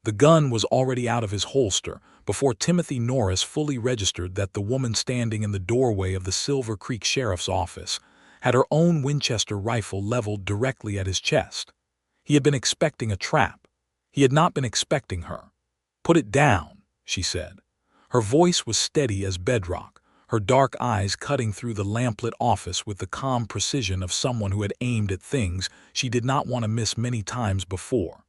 The gun was already out of his holster before Timothy Norris fully registered that the woman standing in the doorway of the Silver Creek Sheriff's office had her own Winchester rifle leveled directly at his chest. He had been expecting a trap. He had not been expecting her. "Put it down," she said. Her voice was steady as bedrock, her dark eyes cutting through the lamplit office with the calm precision of someone who had aimed at things she did not want to miss many times before.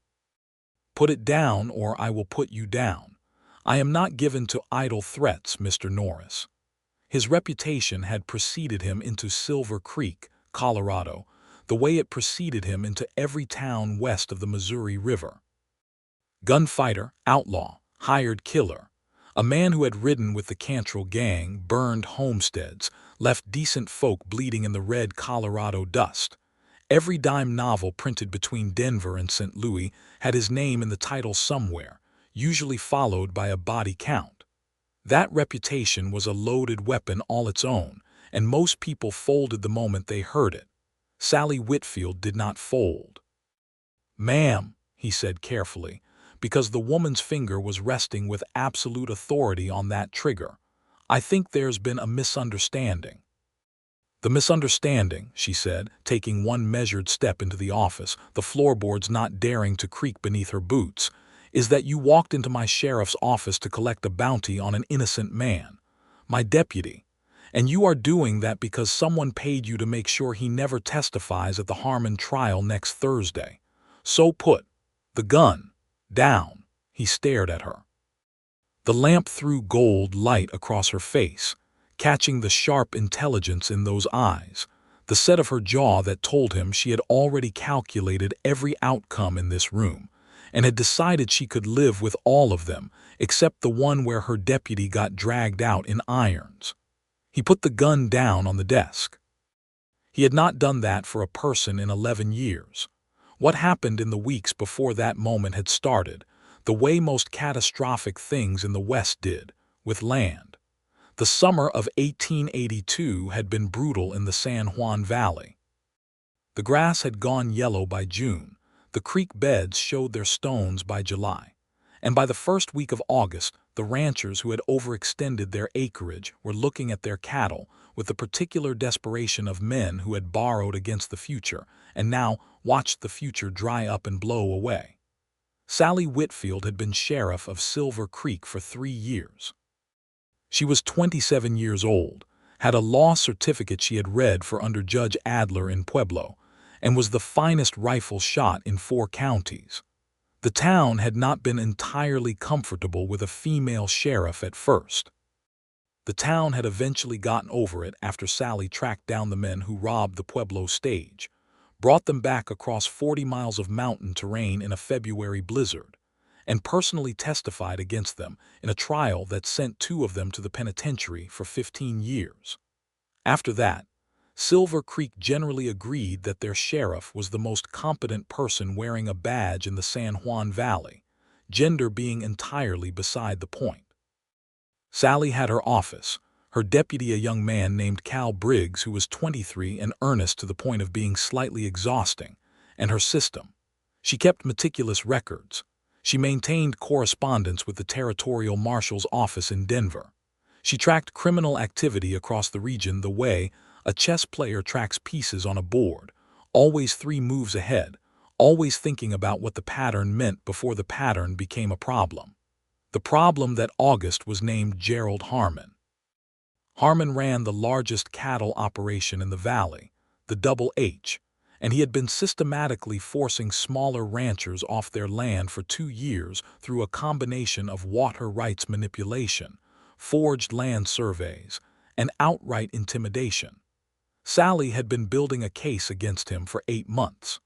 "Put it down, or I will put you down. I am not given to idle threats, Mr. Norris." His reputation had preceded him into Silver Creek, Colorado, the way it preceded him into every town west of the Missouri River. Gunfighter, outlaw, hired killer. A man who had ridden with the Cantrell gang, burned homesteads, left decent folk bleeding in the red Colorado dust. Every dime novel printed between Denver and St. Louis had his name in the title somewhere, usually followed by a body count. That reputation was a loaded weapon all its own, and most people folded the moment they heard it. Sallie Whitfield did not fold. "Ma'am," he said carefully, because the woman's finger was resting with absolute authority on that trigger, "I think there's been a misunderstanding." "The misunderstanding," she said, taking one measured step into the office, the floorboards not daring to creak beneath her boots, "is that you walked into my sheriff's office to collect a bounty on an innocent man, my deputy, and you are doing that because someone paid you to make sure he never testifies at the Harmon trial next Thursday. So put the gun down." He stared at her. The lamp threw gold light across her face, catching the sharp intelligence in those eyes, the set of her jaw that told him she had already calculated every outcome in this room, and had decided she could live with all of them except the one where her deputy got dragged out in irons. He put the gun down on the desk. He had not done that for a person in 11 years. What happened in the weeks before that moment had started, the way most catastrophic things in the West did, with land. The summer of 1882 had been brutal in the San Juan Valley. The grass had gone yellow by June, the creek beds showed their stones by July, and by the first week of August, the ranchers who had overextended their acreage were looking at their cattle with the particular desperation of men who had borrowed against the future and now watched the future dry up and blow away. Sallie Whitfield had been sheriff of Silver Creek for 3 years. She was 27 years old, had a law certificate she had read for under Judge Adler in Pueblo, and was the finest rifle shot in 4 counties. The town had not been entirely comfortable with a female sheriff at first. The town had eventually gotten over it after Sallie tracked down the men who robbed the Pueblo stage, brought them back across 40 miles of mountain terrain in a February blizzard, and personally testified against them in a trial that sent 2 of them to the penitentiary for 15 years. After that, Silver Creek generally agreed that their sheriff was the most competent person wearing a badge in the San Juan Valley, gender being entirely beside the point. Sallie had her office, her deputy a young man named Cal Briggs who was 23 and earnest to the point of being slightly exhausting, and her system. She kept meticulous records. She maintained correspondence with the territorial marshal's office in Denver. She tracked criminal activity across the region the way a chess player tracks pieces on a board, always 3 moves ahead, always thinking about what the pattern meant before the pattern became a problem. The problem that August was named Gerald Harmon. Harmon ran the largest cattle operation in the valley, the Double H, and he had been systematically forcing smaller ranchers off their land for 2 years through a combination of water rights manipulation, forged land surveys, and outright intimidation. Sallie had been building a case against him for 8 months.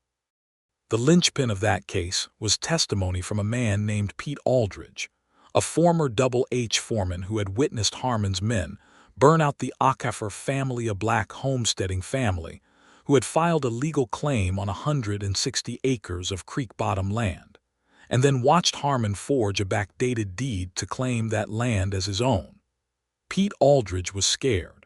The linchpin of that case was testimony from a man named Pete Aldridge, a former Double H foreman who had witnessed Harmon's men burn out the Acafer family, a black homesteading family, who had filed a legal claim on 160 acres of creek bottom land, and then watched Harmon forge a backdated deed to claim that land as his own. Pete Aldridge was scared.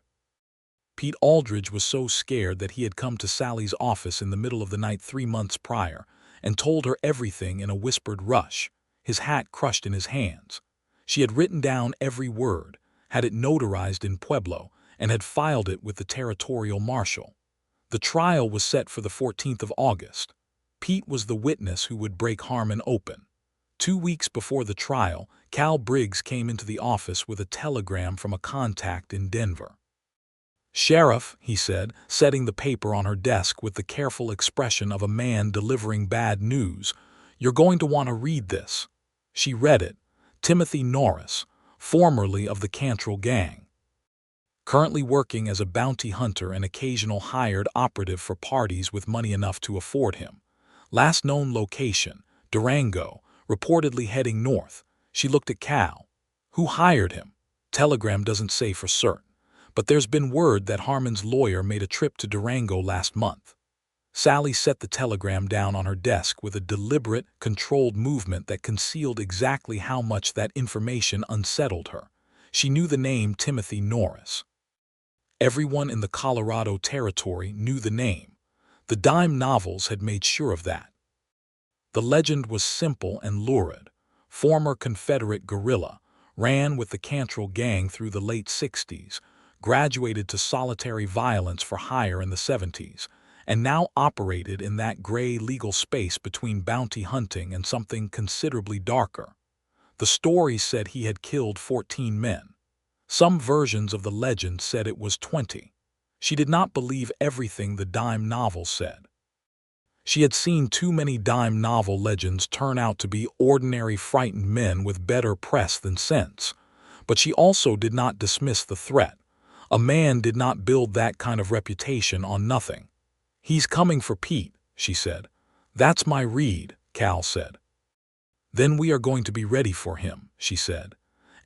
Pete Aldridge was so scared that he had come to Sallie's office in the middle of the night 3 months prior and told her everything in a whispered rush. his hat crushed in his hands. She had written down every word, had it notarized in Pueblo, and had filed it with the territorial marshal. The trial was set for the 14th of August. Pete was the witness who would break Harmon open. 2 weeks before the trial, Cal Briggs came into the office with a telegram from a contact in Denver. "Sheriff," he said, setting the paper on her desk with the careful expression of a man delivering bad news, "you're going to want to read this." She read it. Timothy Norris, formerly of the Cantrell gang, currently working as a bounty hunter and occasional hired operative for parties with money enough to afford him. Last known location, Durango, reportedly heading north. She looked at Cal. "Who hired him?" "Telegram doesn't say for certain, but there's been word that Harmon's lawyer made a trip to Durango last month." Sallie set the telegram down on her desk with a deliberate, controlled movement that concealed exactly how much that information unsettled her. She knew the name Timothy Norris. Everyone in the Colorado Territory knew the name. The dime novels had made sure of that. The legend was simple and lurid. Former Confederate guerrilla, ran with the Cantrell gang through the late 60s, graduated to solitary violence for hire in the 70s, and now operated in that gray legal space between bounty hunting and something considerably darker. The story said he had killed 14 men. Some versions of the legend said it was 20. She did not believe everything the dime novel said. She had seen too many dime novel legends turn out to be ordinary frightened men with better press than sense. But she also did not dismiss the threat. A man did not build that kind of reputation on nothing. "He's coming for Pete," she said. "That's my read," Cal said. "Then we are going to be ready for him," she said.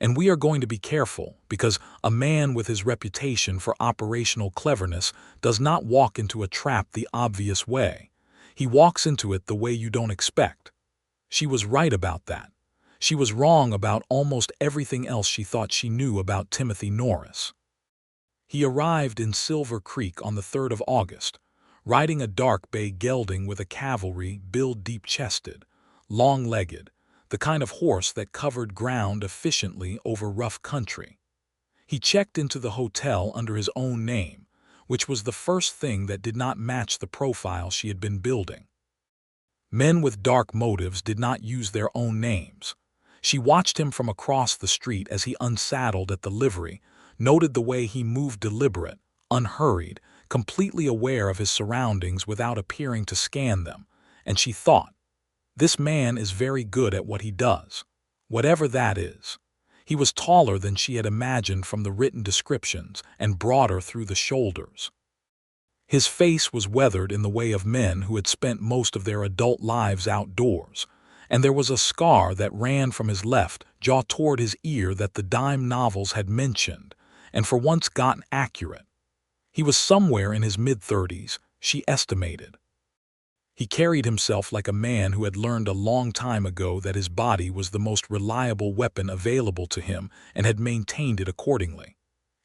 "And we are going to be careful, because a man with his reputation for operational cleverness does not walk into a trap the obvious way. He walks into it the way you don't expect." She was right about that. She was wrong about almost everything else she thought she knew about Timothy Norris. He arrived in Silver Creek on the 3rd of August, riding a dark bay gelding with a cavalry build deep-chested, long-legged, the kind of horse that covered ground efficiently over rough country. He checked into the hotel under his own name, which was the first thing that did not match the profile she had been building. Men with dark motives did not use their own names. She watched him from across the street as he unsaddled at the livery, noted the way he moved deliberate, unhurried, completely aware of his surroundings without appearing to scan them, and she thought, "This man is very good at what he does, whatever that is." He was taller than she had imagined from the written descriptions and broader through the shoulders. His face was weathered in the way of men who had spent most of their adult lives outdoors, and there was a scar that ran from his left jaw toward his ear that the dime novels had mentioned, and for once gotten accurate. He was somewhere in his mid-30s, she estimated. He carried himself like a man who had learned a long time ago that his body was the most reliable weapon available to him and had maintained it accordingly.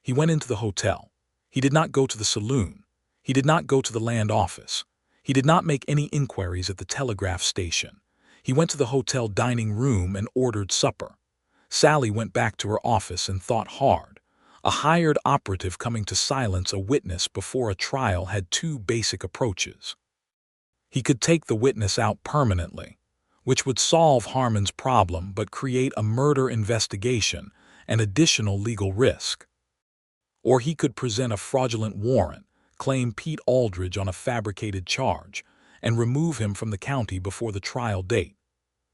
He went into the hotel. He did not go to the saloon. He did not go to the land office. He did not make any inquiries at the telegraph station. He went to the hotel dining room and ordered supper. Sallie went back to her office and thought hard. A hired operative coming to silence a witness before a trial had two basic approaches. He could take the witness out permanently, which would solve Harmon's problem but create a murder investigation and additional legal risk. Or he could present a fraudulent warrant, claim Pete Aldridge on a fabricated charge, and remove him from the county before the trial date.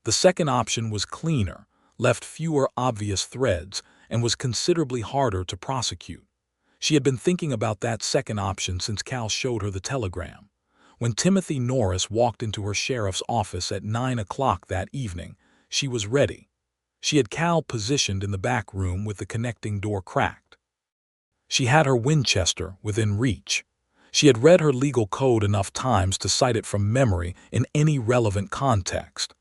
The second option was cleaner, left fewer obvious threads, and was considerably harder to prosecute. She had been thinking about that second option since Cal showed her the telegram. When Timothy Norris walked into her sheriff's office at 9 o'clock that evening, she was ready. She had Cal positioned in the back room with the connecting door cracked. She had her Winchester within reach. She had read her legal code enough times to cite it from memory in any relevant context.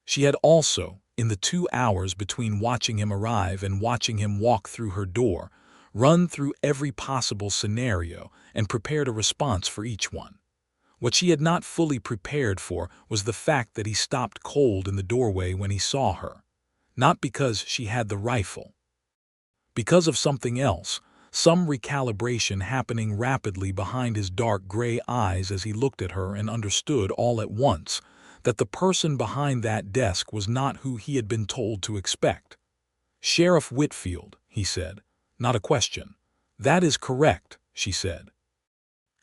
She had also, in the 2 hours between watching him arrive and watching him walk through her door, run through every possible scenario and prepared a response for each one. What she had not fully prepared for was the fact that he stopped cold in the doorway when he saw her. Not because she had the rifle. Because of something else, some recalibration happening rapidly behind his dark gray eyes as he looked at her and understood all at once that the person behind that desk was not who he had been told to expect. "Sheriff Whitfield," he said. "Not a question." "That is correct," she said.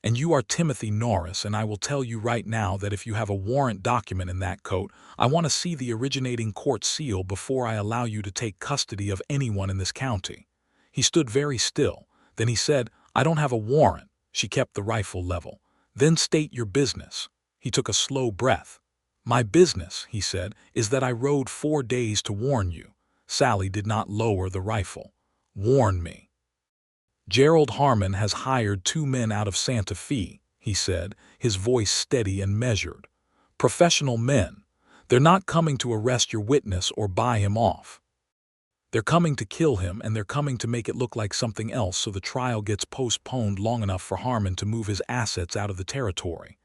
"And you are Timothy Norris, and I will tell you right now that if you have a warrant document in that coat, I want to see the originating court seal before I allow you to take custody of anyone in this county." He stood very still. Then he said, "I don't have a warrant." She kept the rifle level. "Then state your business." He took a slow breath. "My business," he said, "is that I rode 4 days to warn you." Sallie did not lower the rifle. "Warn me." "Gerald Harmon has hired 2 men out of Santa Fe," he said, his voice steady and measured. "Professional men. They're not coming to arrest your witness or buy him off. They're coming to kill him, and they're coming to make it look like something else so the trial gets postponed long enough for Harmon to move his assets out of the territory.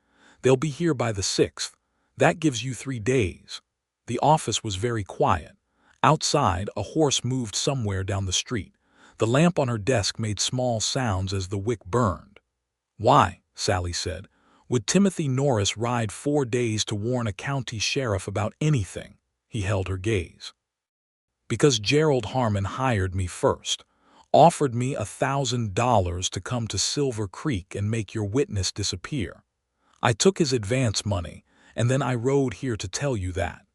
They'll be here by the 6th. That gives you 3 days. The office was very quiet. Outside, a horse moved somewhere down the street. The lamp on her desk made small sounds as the wick burned. "Why," Sallie said, "would Timothy Norris ride 4 days to warn a county sheriff about anything?" He held her gaze. "Because Gerald Harmon hired me first, offered me $1,000 to come to Silver Creek and make your witness disappear. I took his advance money, and then I rode here to tell you that.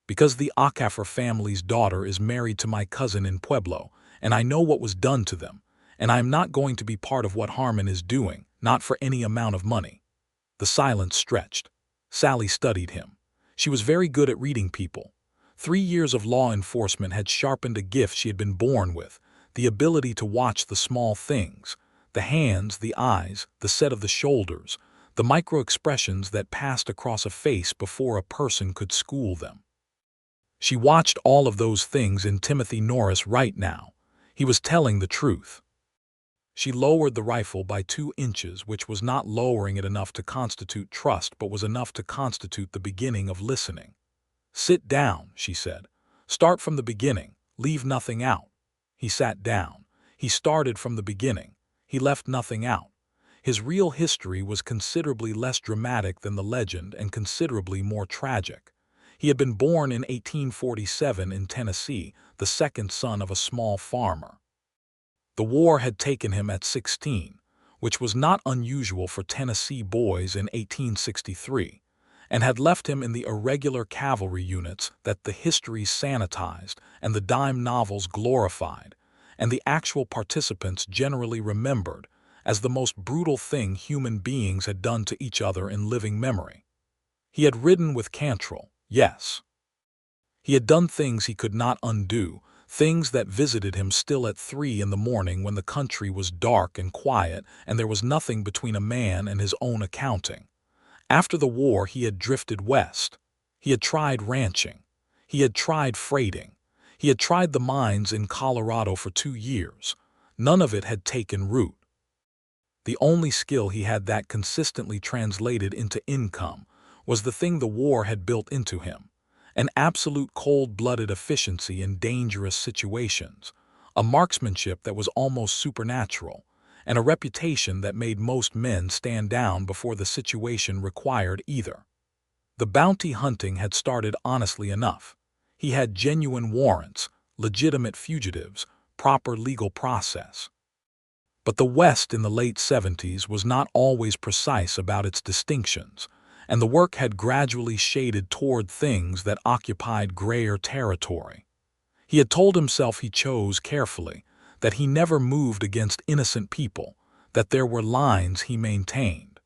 Because the Acafer family's daughter is married to my cousin in Pueblo, and I know what was done to them, and I am not going to be part of what Harmon is doing, not for any amount of money." The silence stretched. Sallie studied him. She was very good at reading people. 3 years of law enforcement had sharpened a gift she had been born with, the ability to watch the small things, the hands, the eyes, the set of the shoulders, the micro-expressions that passed across a face before a person could school them. She watched all of those things in Timothy Norris right now. He was telling the truth. She lowered the rifle by 2 inches, which was not lowering it enough to constitute trust, but was enough to constitute the beginning of listening. "Sit down," she said. "Start from the beginning. Leave nothing out." He sat down. He started from the beginning. He left nothing out. His real history was considerably less dramatic than the legend and considerably more tragic. He had been born in 1847 in Tennessee, the second son of a small farmer. The war had taken him at 16, which was not unusual for Tennessee boys in 1863, and had left him in the irregular cavalry units that the histories sanitized and the dime novels glorified, and the actual participants generally remembered as the most brutal thing human beings had done to each other in living memory. He had ridden with Cantrell, yes. He had done things he could not undo, things that visited him still at 3 in the morning when the country was dark and quiet and there was nothing between a man and his own accounting. After the war, he had drifted west. He had tried ranching. He had tried freighting. He had tried the mines in Colorado for 2 years. None of it had taken root. The only skill he had that consistently translated into income was the thing the war had built into him, an absolute cold-blooded efficiency in dangerous situations, a marksmanship that was almost supernatural, and a reputation that made most men stand down before the situation required either. The bounty hunting had started honestly enough. He had genuine warrants, legitimate fugitives, proper legal process. But the West in the late 70s was not always precise about its distinctions, and the work had gradually shaded toward things that occupied grayer territory. He had told himself he chose carefully, that he never moved against innocent people, that there were lines he maintained.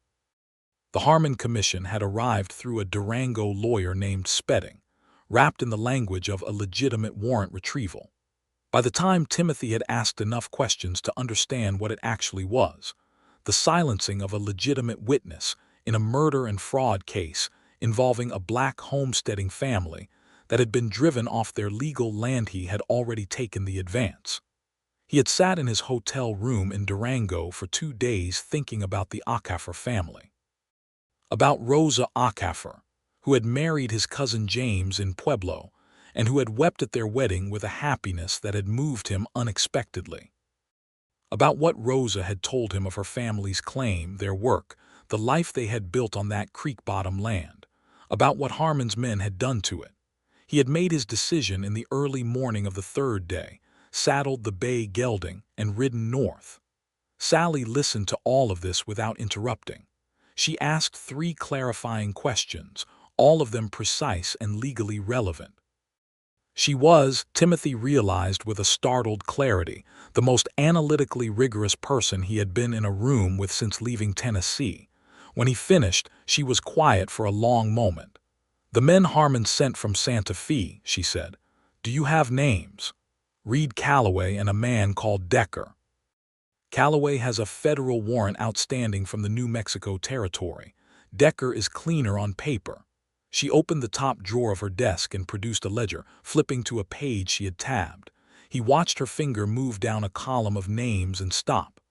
The Harmon Commission had arrived through a Durango lawyer named Spedding, wrapped in the language of a legitimate warrant retrieval. By the time Timothy had asked enough questions to understand what it actually was, the silencing of a legitimate witness in a murder and fraud case involving a black homesteading family that had been driven off their legal land, he had already taken the advance. He had sat in his hotel room in Durango for 2 days thinking about the Acafer family. About Rosa Acafer, who had married his cousin James in Pueblo, and who had wept at their wedding with a happiness that had moved him unexpectedly. About what Rosa had told him of her family's claim, their work, the life they had built on that creek-bottom land. About what Harmon's men had done to it. He had made his decision in the early morning of the third day, saddled the bay gelding, and ridden north. Sallie listened to all of this without interrupting. She asked 3 clarifying questions, all of them precise and legally relevant. She was, Timothy realized with a startled clarity, the most analytically rigorous person he had been in a room with since leaving Tennessee. When he finished, she was quiet for a long moment. "The men Harmon sent from Santa Fe," she said. "Do you have names?" "Reed Calloway and a man called Decker." "Calloway has a federal warrant outstanding from the New Mexico Territory. Decker is cleaner on paper." She opened the top drawer of her desk and produced a ledger, flipping to a page she had tabbed. He watched her finger move down a column of names and stop.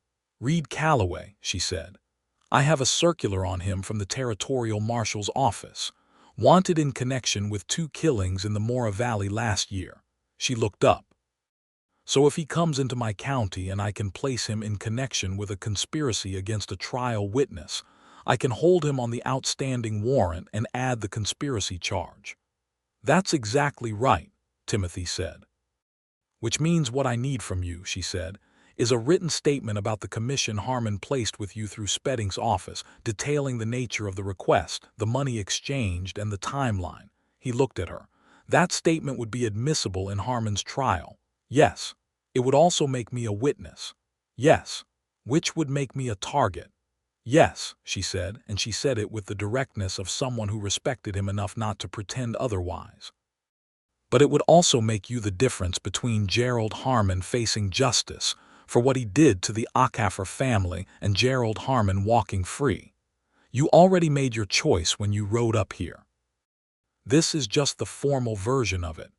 "Reed Calloway," she said. "I have a circular on him from the Territorial Marshal's office. Wanted in connection with 2 killings in the Mora Valley last year." She looked up. "So if he comes into my county and I can place him in connection with a conspiracy against a trial witness, I can hold him on the outstanding warrant and add the conspiracy charge." "That's exactly right," Timothy said. "Which means what I need from you," she said, "is a written statement about the commission Harmon placed with you through Spedding's office, detailing the nature of the request, the money exchanged, and the timeline." He looked at her. "That statement would be admissible in Harmon's trial." "Yes." "It would also make me a witness." "Yes." "Which would make me a target." "Yes," she said, and she said it with the directness of someone who respected him enough not to pretend otherwise. "But it would also make you the difference between Gerald Harmon facing justice for what he did to the Acafer family and Gerald Harmon walking free. You already made your choice when you rode up here. This is just the formal version of it."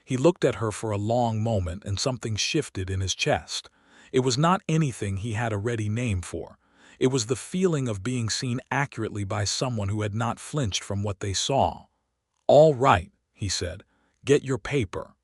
He looked at her for a long moment and something shifted in his chest. It was not anything he had a ready name for. It was the feeling of being seen accurately by someone who had not flinched from what they saw. "All right," he said. "Get your paper."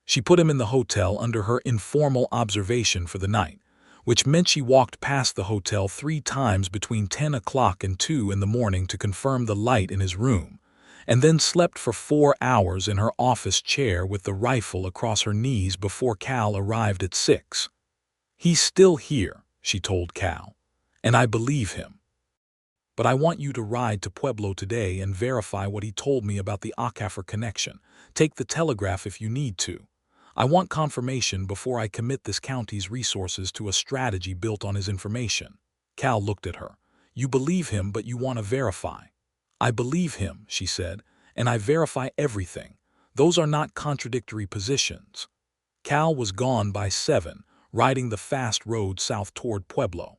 She put him in the hotel under her informal observation for the night, which meant she walked past the hotel 3 times between 10 o'clock and 2 in the morning to confirm the light in his room, and then slept for 4 hours in her office chair with the rifle across her knees before Cal arrived at 6. "He's still here," she told Cal, "and I believe him. But I want you to ride to Pueblo today and verify what he told me about the Acafer connection. Take the telegraph if you need to. I want confirmation before I commit this county's resources to a strategy built on his information." Cal looked at her. "You believe him, but you want to verify." "I believe him," she said, "and I verify everything. Those are not contradictory positions." Cal was gone by 7, riding the fast road south toward Pueblo.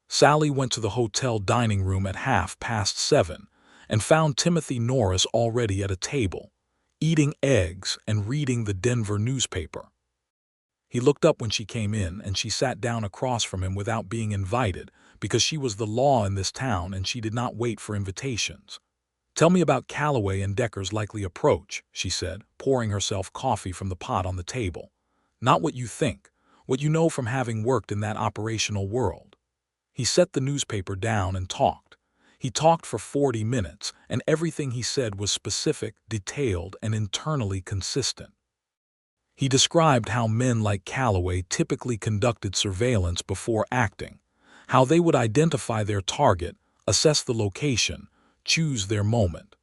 Sallie went to the hotel dining room at 7:30 and found Timothy Norris already at a table, eating eggs and reading the Denver newspaper. He looked up when she came in, and she sat down across from him without being invited, because she was the law in this town and she did not wait for invitations. "Tell me about Calloway and Decker's likely approach," she said, pouring herself coffee from the pot on the table. "Not what you think, what you know from having worked in that operational world." He set the newspaper down and talked. He talked for 40 minutes, and everything he said was specific, detailed, and internally consistent. He described how men like Calloway typically conducted surveillance before acting, how they would identify their target, assess the location, choose their moment.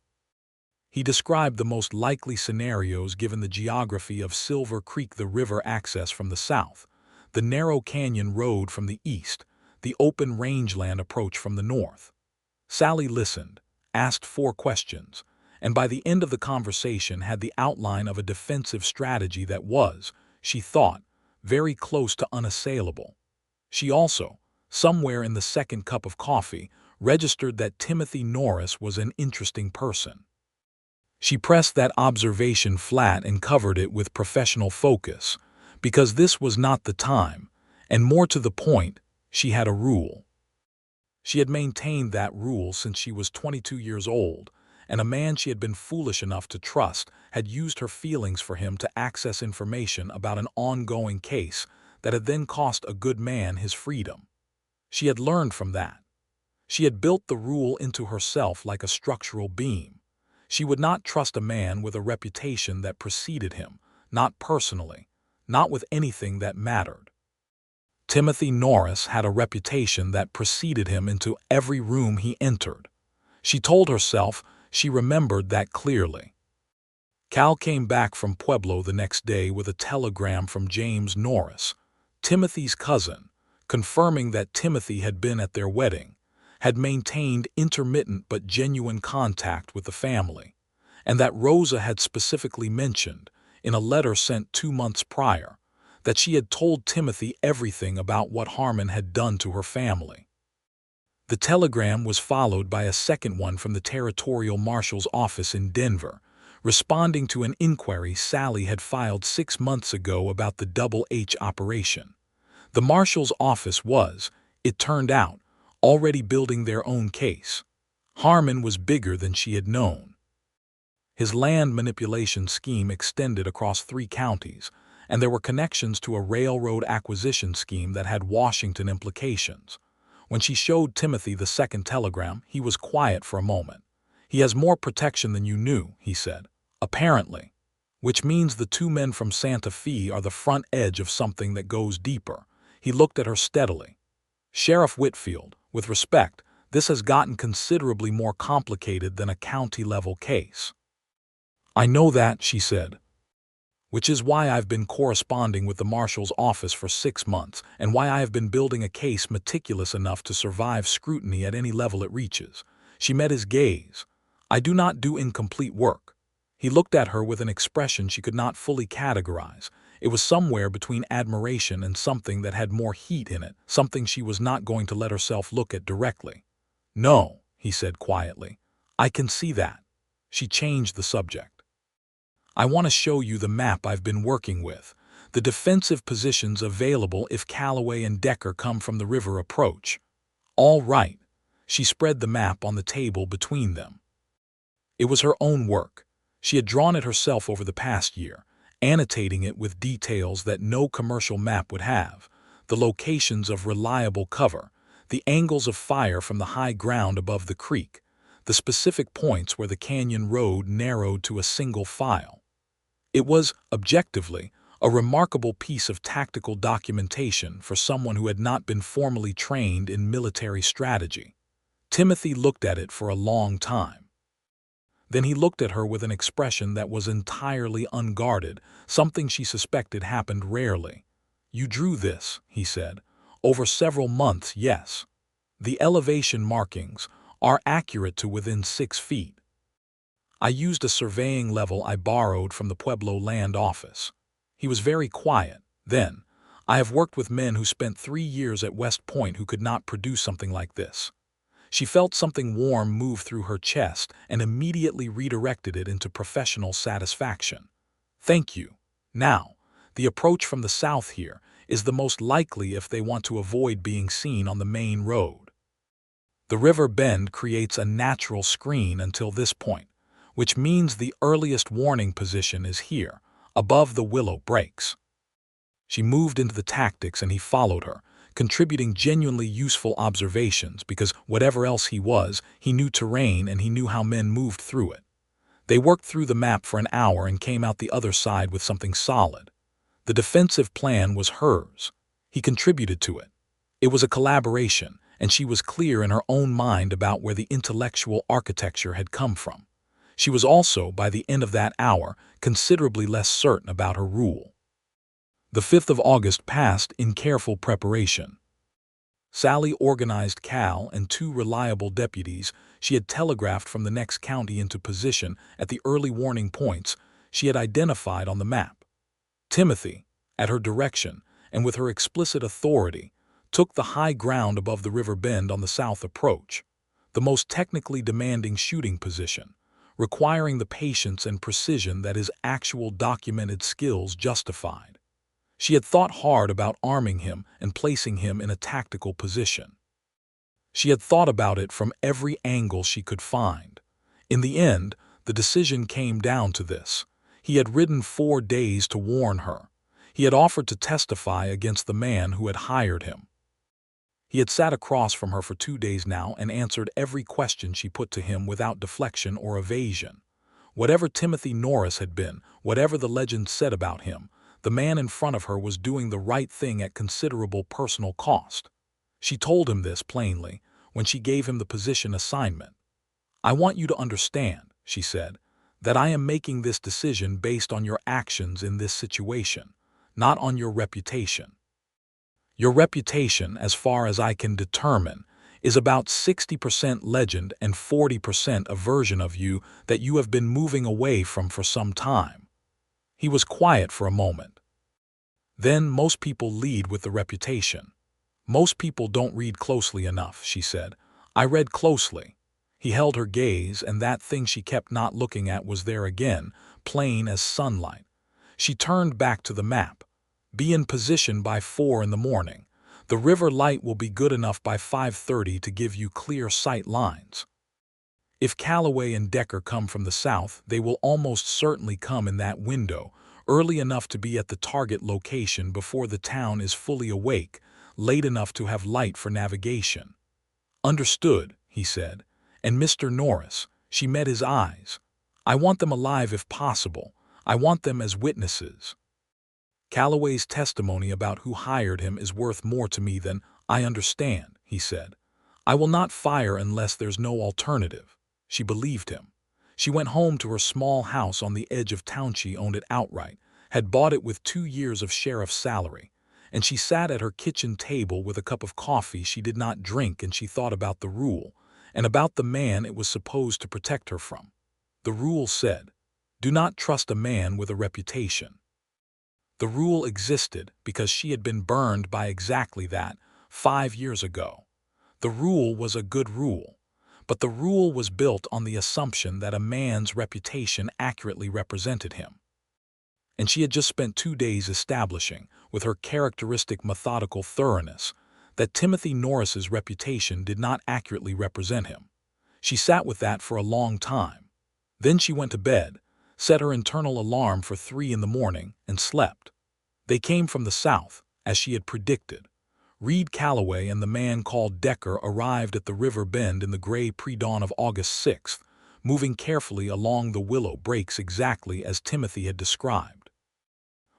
He described the most likely scenarios given the geography of Silver Creek, the river access from the south, the narrow canyon road from the east, the open rangeland approach from the north. Sallie listened, asked 4 questions, and by the end of the conversation had the outline of a defensive strategy that was, she thought, very close to unassailable. She also, somewhere in the second cup of coffee, registered that Timothy Norris was an interesting person. She pressed that observation flat and covered it with professional focus, because this was not the time, and more to the point, she had a rule. She had maintained that rule since she was 22 years old, and a man she had been foolish enough to trust had used her feelings for him to access information about an ongoing case that had then cost a good man his freedom. She had learned from that. She had built the rule into herself like a structural beam. She would not trust a man with a reputation that preceded him, not personally, not with anything that mattered. Timothy Norris had a reputation that preceded him into every room he entered. She told herself she remembered that clearly. Cal came back from Pueblo the next day with a telegram from James Norris, Timothy's cousin, confirming that Timothy had been at their wedding, had maintained intermittent but genuine contact with the family, and that Rosa had specifically mentioned, in a letter sent 2 months prior, that she had told Timothy everything about what Harmon had done to her family. The telegram was followed by a second one from the Territorial Marshal's office in Denver, responding to an inquiry Sallie had filed 6 months ago about the Double H operation. The Marshal's office was, it turned out, already building their own case. Harmon was bigger than she had known. His land manipulation scheme extended across 3 counties, and there were connections to a railroad acquisition scheme that had Washington implications. When she showed Timothy the second telegram, he was quiet for a moment. "He has more protection than you knew," he said. "Apparently. Which means the 2 men from Santa Fe are the front edge of something that goes deeper." He looked at her steadily. "Sheriff Whitfield, with respect, this has gotten considerably more complicated than a county-level case." "I know that," she said. "Which is why I've been corresponding with the Marshal's office for 6 months, and why I have been building a case meticulous enough to survive scrutiny at any level it reaches." She met his gaze. "I do not do incomplete work." He looked at her with an expression she could not fully categorize. It was somewhere between admiration and something that had more heat in it, something she was not going to let herself look at directly. "No," he said quietly. "I can see that." She changed the subject. "I want to show you the map I've been working with, the defensive positions available if Calloway and Decker come from the river approach." "All right." She spread the map on the table between them. It was her own work. She had drawn it herself over the past year, annotating it with details that no commercial map would have, the locations of reliable cover, the angles of fire from the high ground above the creek, the specific points where the canyon road narrowed to a single file. It was, objectively, a remarkable piece of tactical documentation for someone who had not been formally trained in military strategy. Timothy looked at it for a long time. Then he looked at her with an expression that was entirely unguarded, something she suspected happened rarely. "You drew this," he said. "Over several months, yes. The elevation markings are accurate to within 6 feet. I used a surveying level I borrowed from the Pueblo land office." He was very quiet. Then, "I have worked with men who spent 3 years at West Point who could not produce something like this." She felt something warm move through her chest and immediately redirected it into professional satisfaction. "Thank you. Now, the approach from the south here is the most likely if they want to avoid being seen on the main road. The river bend creates a natural screen until this point, which means the earliest warning position is here, above the willow breaks." She moved into the tactics and he followed her, contributing genuinely useful observations because, whatever else he was, he knew terrain and he knew how men moved through it. They worked through the map for an hour and came out the other side with something solid. The defensive plan was hers. He contributed to it. It was a collaboration, and she was clear in her own mind about where the intellectual architecture had come from. She was also, by the end of that hour, considerably less certain about her rule. The 5th of August passed in careful preparation. Sallie organized Cal and 2 reliable deputies she had telegraphed from the next county into position at the early warning points she had identified on the map. Timothy, at her direction and with her explicit authority, took the high ground above the river bend on the south approach, the most technically demanding shooting position, requiring the patience and precision that his actual documented skills justified. She had thought hard about arming him and placing him in a tactical position. She had thought about it from every angle she could find. In the end, the decision came down to this. He had ridden 4 days to warn her. He had offered to testify against the man who had hired him. He had sat across from her for 2 days now and answered every question she put to him without deflection or evasion. Whatever Timothy Norris had been, whatever the legend said about him, the man in front of her was doing the right thing at considerable personal cost. She told him this plainly when she gave him the position assignment. "I want you to understand," she said, "that I am making this decision based on your actions in this situation, not on your reputation. Your reputation, as far as I can determine, is about 60% legend and 40% a version of you that you have been moving away from for some time." He was quiet for a moment. "Then most people lead with the reputation. Most people don't read closely enough," she said. "I read closely." He held her gaze, and that thing she kept not looking at was there again, plain as sunlight. She turned back to the map. "Be in position by 4 in the morning. The river light will be good enough by 5:30 to give you clear sight lines. If Calloway and Decker come from the south, they will almost certainly come in that window, early enough to be at the target location before the town is fully awake, late enough to have light for navigation." "Understood," he said. "And Mr. Norris," she met his eyes. "I want them alive if possible. I want them as witnesses. Calloway's testimony about who hired him is worth more to me than—" "I understand," he said. "I will not fire unless there's no alternative." She believed him. She went home to her small house on the edge of town. She owned it outright, had bought it with 2 years of sheriff's salary, and she sat at her kitchen table with a cup of coffee she did not drink, and she thought about the rule, and about the man it was supposed to protect her from. The rule said, "Do not trust a man with a reputation." The rule existed because she had been burned by exactly that 5 years ago. The rule was a good rule, but the rule was built on the assumption that a man's reputation accurately represented him. And she had just spent 2 days establishing, with her characteristic methodical thoroughness, that Timothy Norris's reputation did not accurately represent him. She sat with that for a long time. Then she went to bed, set her internal alarm for 3 in the morning, and slept. They came from the south, as she had predicted. Reed Calloway and the man called Decker arrived at the river bend in the gray pre-dawn of August 6th, moving carefully along the willow breaks exactly as Timothy had described.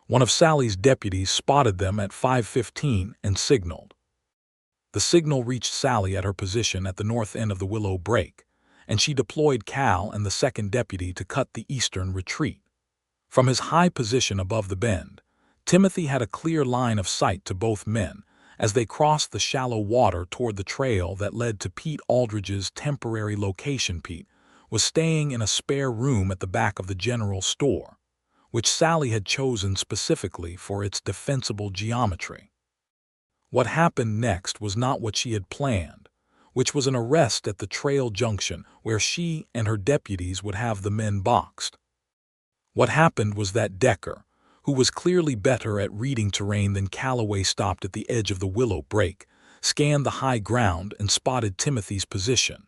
One of Sallie's deputies spotted them at 5:15 and signaled. The signal reached Sallie at her position at the north end of the willow break, and she deployed Cal and the second deputy to cut the eastern retreat. From his high position above the bend, Timothy had a clear line of sight to both men as they crossed the shallow water toward the trail that led to Pete Aldridge's temporary location. Pete was staying in a spare room at the back of the general store, which Sallie had chosen specifically for its defensible geometry. What happened next was not what she had planned, which was an arrest at the trail junction where she and her deputies would have the men boxed. What happened was that Decker, who was clearly better at reading terrain than Calloway, stopped at the edge of the willow break, scanned the high ground, and spotted Timothy's position.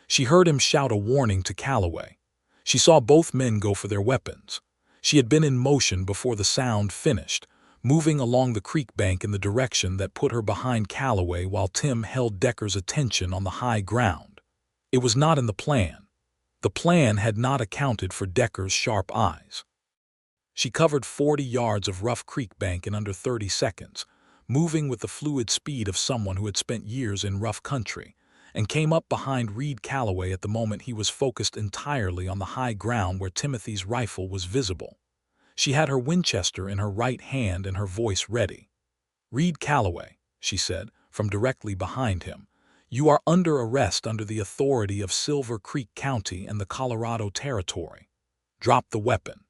She heard him shout a warning to Calloway. She saw both men go for their weapons. She had been in motion before the sound finished, moving along the creek bank in the direction that put her behind Calloway while Tim held Decker's attention on the high ground. It was not in the plan. The plan had not accounted for Decker's sharp eyes. She covered 40 yards of rough creek bank in under 30 seconds, moving with the fluid speed of someone who had spent years in rough country, and came up behind Reed Calloway at the moment he was focused entirely on the high ground where Timothy's rifle was visible. She had her Winchester in her right hand and her voice ready. "Reed Calloway," she said, from directly behind him, "you are under arrest under the authority of Silver Creek County and the Colorado Territory. Drop the weapon."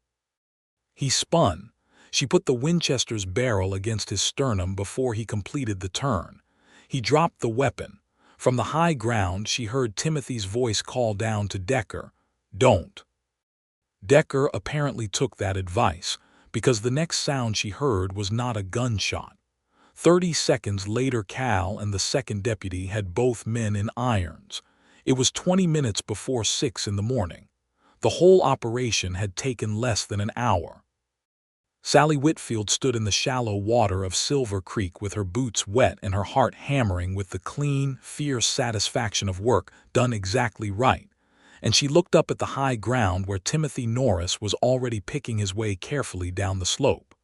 He spun. She put the Winchester's barrel against his sternum before he completed the turn. He dropped the weapon. From the high ground she heard Timothy's voice call down to Decker, "Don't." Decker apparently took that advice, because the next sound she heard was not a gunshot. 30 seconds later, Cal and the second deputy had both men in irons. It was 20 minutes before 6 in the morning. The whole operation had taken less than an hour. Sallie Whitfield stood in the shallow water of Silver Creek with her boots wet and her heart hammering with the clean, fierce satisfaction of work done exactly right. And she looked up at the high ground where Timothy Norris was already picking his way carefully down the slope.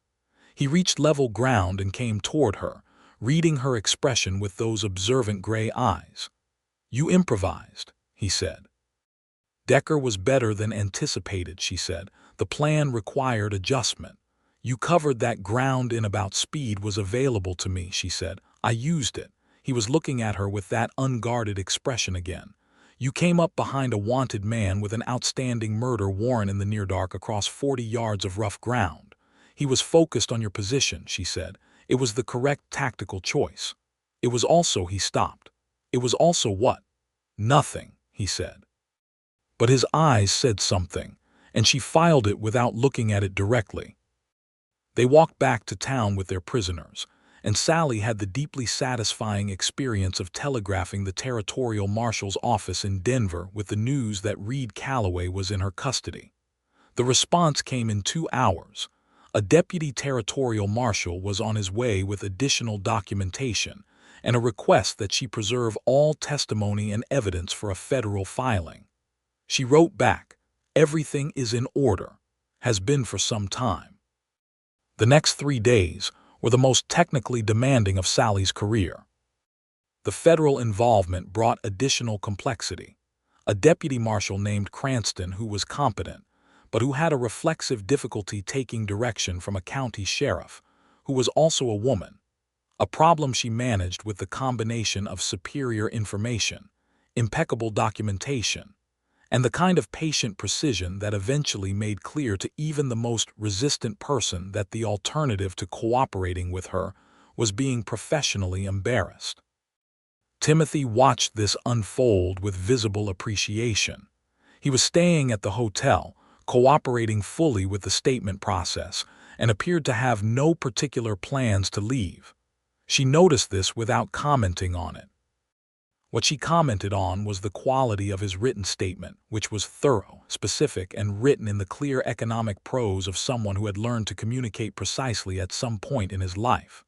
He reached level ground and came toward her, reading her expression with those observant gray eyes. "You improvised," he said. "Decker was better than anticipated," she said. "The plan required adjustment. You covered that ground in about speed was available to me," she said. "I used it." He was looking at her with that unguarded expression again. "You came up behind a wanted man with an outstanding murder warrant in the near dark across 40 yards of rough ground. He was focused on your position," she said. "It was the correct tactical choice. It was also," he stopped. "It was also what?" "Nothing," he said. But his eyes said something, and she filed it without looking at it directly. They walked back to town with their prisoners, and Sallie had the deeply satisfying experience of telegraphing the territorial marshal's office in Denver with the news that Reed Calloway was in her custody. The response came in 2 hours. A deputy territorial marshal was on his way with additional documentation and a request that she preserve all testimony and evidence for a federal filing. She wrote back, "Everything is in order, has been for some time." The next 3 days were the most technically demanding of Sallie's career. The federal involvement brought additional complexity. A deputy marshal named Cranston who was competent, but who had a reflexive difficulty taking direction from a county sheriff, who was also a woman. A problem she managed with the combination of superior information, impeccable documentation, and the kind of patient precision that eventually made clear to even the most resistant person that the alternative to cooperating with her was being professionally embarrassed. Timothy watched this unfold with visible appreciation. He was staying at the hotel, cooperating fully with the statement process, and appeared to have no particular plans to leave. She noticed this without commenting on it. What she commented on was the quality of his written statement, which was thorough, specific, and written in the clear economic prose of someone who had learned to communicate precisely at some point in his life.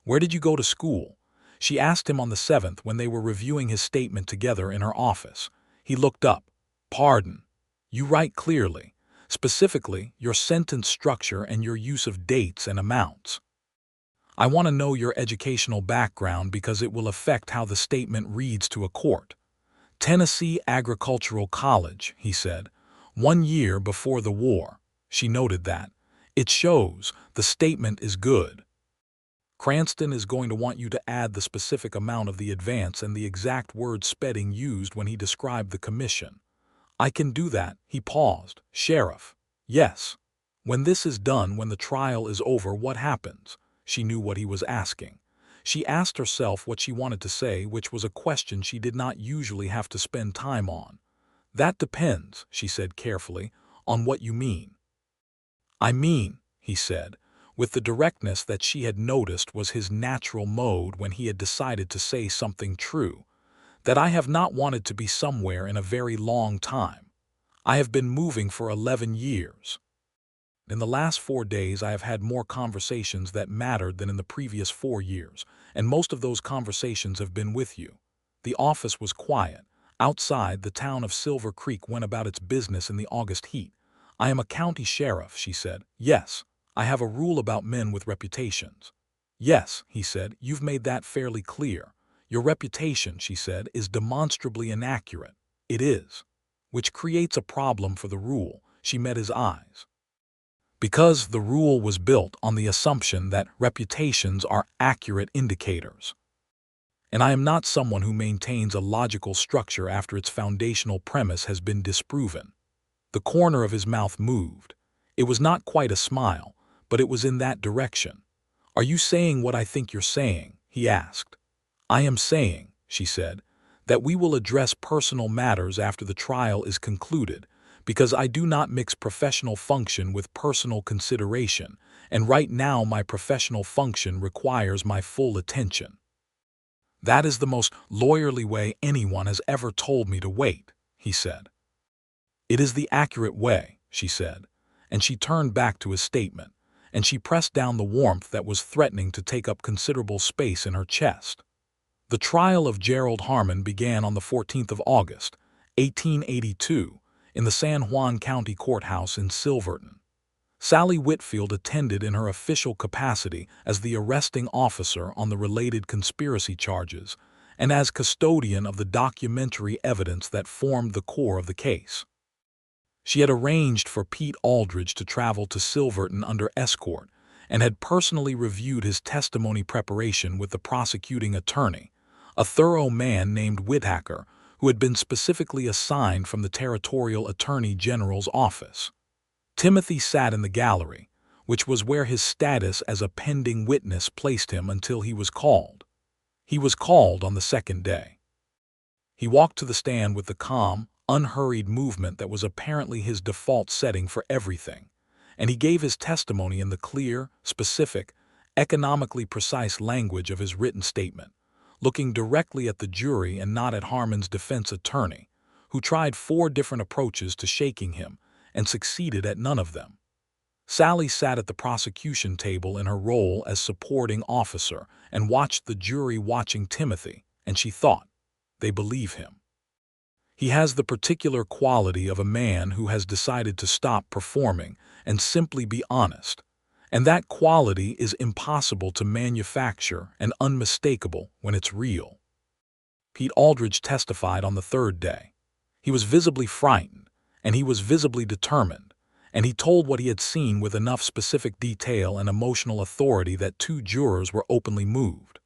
"Where did you go to school?" she asked him on the 7th when they were reviewing his statement together in her office. He looked up. "Pardon. You write clearly, specifically your sentence structure and your use of dates and amounts. I want to know your educational background because it will affect how the statement reads to a court." "Tennessee Agricultural College," he said. "1 year before the war." She noted that. "It shows. The statement is good." "Cranston is going to want you to add the specific amount of the advance and the exact word spelling used when he described the commission." "I can do that." He paused. "Sheriff." "Yes." "When this is done, when the trial is over, what happens?" She knew what he was asking. She asked herself what she wanted to say, which was a question she did not usually have to spend time on. "That depends," she said carefully, "on what you mean." "I mean," he said, with the directness that she had noticed was his natural mode when he had decided to say something true, "that I have not wanted to be somewhere in a very long time. I have been moving for 11 years. In the last 4 days I have had more conversations that mattered than in the previous 4 years, and most of those conversations have been with you." The office was quiet. Outside, the town of Silver Creek went about its business in the August heat. "I am a county sheriff," she said. "Yes. I have a rule about men with reputations." "Yes," he said, "you've made that fairly clear. Your reputation," she said, "is demonstrably inaccurate." "It is." "Which creates a problem for the rule." She met his eyes. "Because the rule was built on the assumption that reputations are accurate indicators. And I am not someone who maintains a logical structure after its foundational premise has been disproven." The corner of his mouth moved. It was not quite a smile, but it was in that direction. "Are you saying what I think you're saying?" he asked. "I am saying," she said, "that we will address personal matters after the trial is concluded, because I do not mix professional function with personal consideration, and right now my professional function requires my full attention. That is the most lawyerly way anyone has ever told me to wait, he said. It is the accurate way, she said, and she turned back to his statement, and she pressed down the warmth that was threatening to take up considerable space in her chest. The trial of Gerald Harmon began on the 14th of August, 1882, in the San Juan County Courthouse in Silverton. Sallie Whitfield attended in her official capacity as the arresting officer on the related conspiracy charges and as custodian of the documentary evidence that formed the core of the case. She had arranged for Pete Aldridge to travel to Silverton under escort and had personally reviewed his testimony preparation with the prosecuting attorney, a thorough man named Whitaker, who had been specifically assigned from the Territorial Attorney General's office. Timothy sat in the gallery, which was where his status as a pending witness placed him until he was called. He was called on the second day. He walked to the stand with the calm, unhurried movement that was apparently his default setting for everything, and he gave his testimony in the clear, specific, economically precise language of his written statement, looking directly at the jury and not at Harmon's defense attorney, who tried 4 different approaches to shaking him and succeeded at none of them. Sallie sat at the prosecution table in her role as supporting officer and watched the jury watching Timothy, and she thought, they believe him. He has the particular quality of a man who has decided to stop performing and simply be honest, and that quality is impossible to manufacture and unmistakable when it's real. Pete Aldridge testified on the 3rd day. He was visibly frightened, and he was visibly determined, and he told what he had seen with enough specific detail and emotional authority that 2 jurors were openly moved.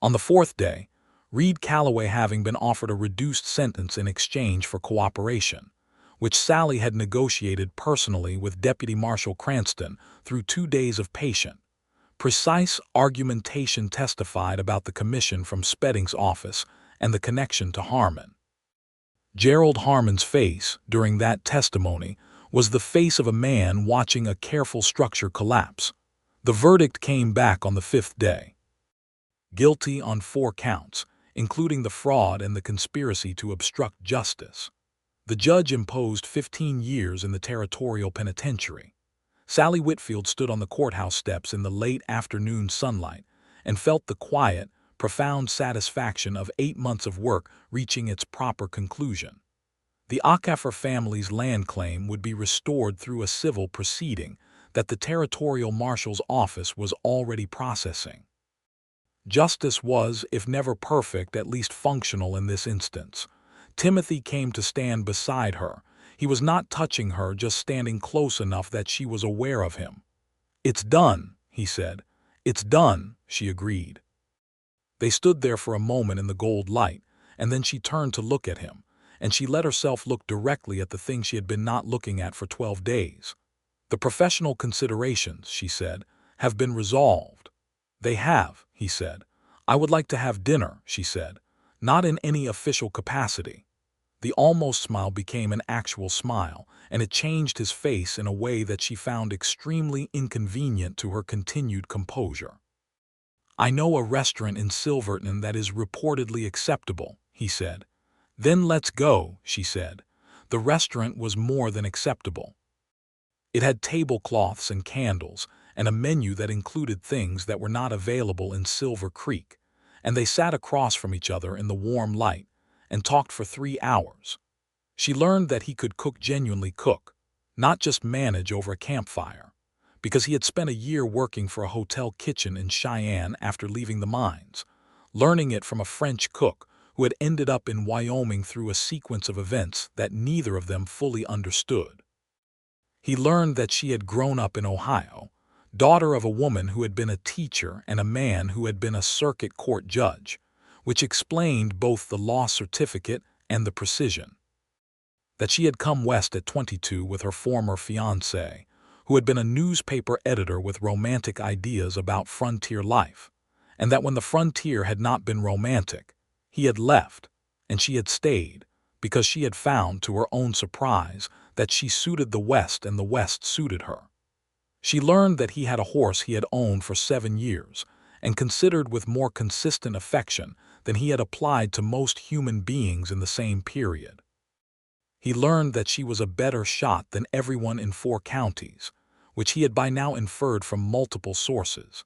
On the 4th day, Reed Calloway having been offered a reduced sentence in exchange for cooperation, which Sallie had negotiated personally with Deputy Marshal Cranston through 2 days of patient, precise argumentation testified about the commission from Spedding's office and the connection to Harmon. Gerald Harmon's face, during that testimony, was the face of a man watching a careful structure collapse. The verdict came back on the 5th day. Guilty on 4 counts, including the fraud and the conspiracy to obstruct justice. The judge imposed 15 years in the Territorial Penitentiary. Sallie Whitfield stood on the courthouse steps in the late afternoon sunlight and felt the quiet, profound satisfaction of 8 months of work reaching its proper conclusion. The Acaffer family's land claim would be restored through a civil proceeding that the Territorial Marshal's office was already processing. Justice was, if never perfect, at least functional in this instance. Timothy came to stand beside her. He was not touching her, just standing close enough that she was aware of him. "It's done," he said. "It's done," she agreed. They stood there for a moment in the gold light, and then she turned to look at him, and she let herself look directly at the thing she had been not looking at for 12 days. "The professional considerations," she said, "have been resolved." "They have," he said. "I would like to have dinner," she said, "not in any official capacity." The almost smile became an actual smile, and it changed his face in a way that she found extremely inconvenient to her continued composure. "I know a restaurant in Silverton that is reportedly acceptable," he said. "Then let's go," she said. The restaurant was more than acceptable. It had tablecloths and candles, and a menu that included things that were not available in Silver Creek, and they sat across from each other in the warm light and talked for 3 hours. She learned that he could genuinely cook, not just manage over a campfire, because he had spent a year working for a hotel kitchen in Cheyenne after leaving the mines, learning it from a French cook who had ended up in Wyoming through a sequence of events that neither of them fully understood. He learned that she had grown up in Ohio, daughter of a woman who had been a teacher and a man who had been a circuit court judge, which explained both the law certificate and the precision. That she had come west at 22 with her former fiancé, who had been a newspaper editor with romantic ideas about frontier life, and that when the frontier had not been romantic, he had left, and she had stayed, because she had found, to her own surprise, that she suited the West and the West suited her. She learned that he had a horse he had owned for 7 years and considered with more consistent affection than he had applied to most human beings in the same period. He learned that she was a better shot than everyone in 4 counties, which he had by now inferred from multiple sources,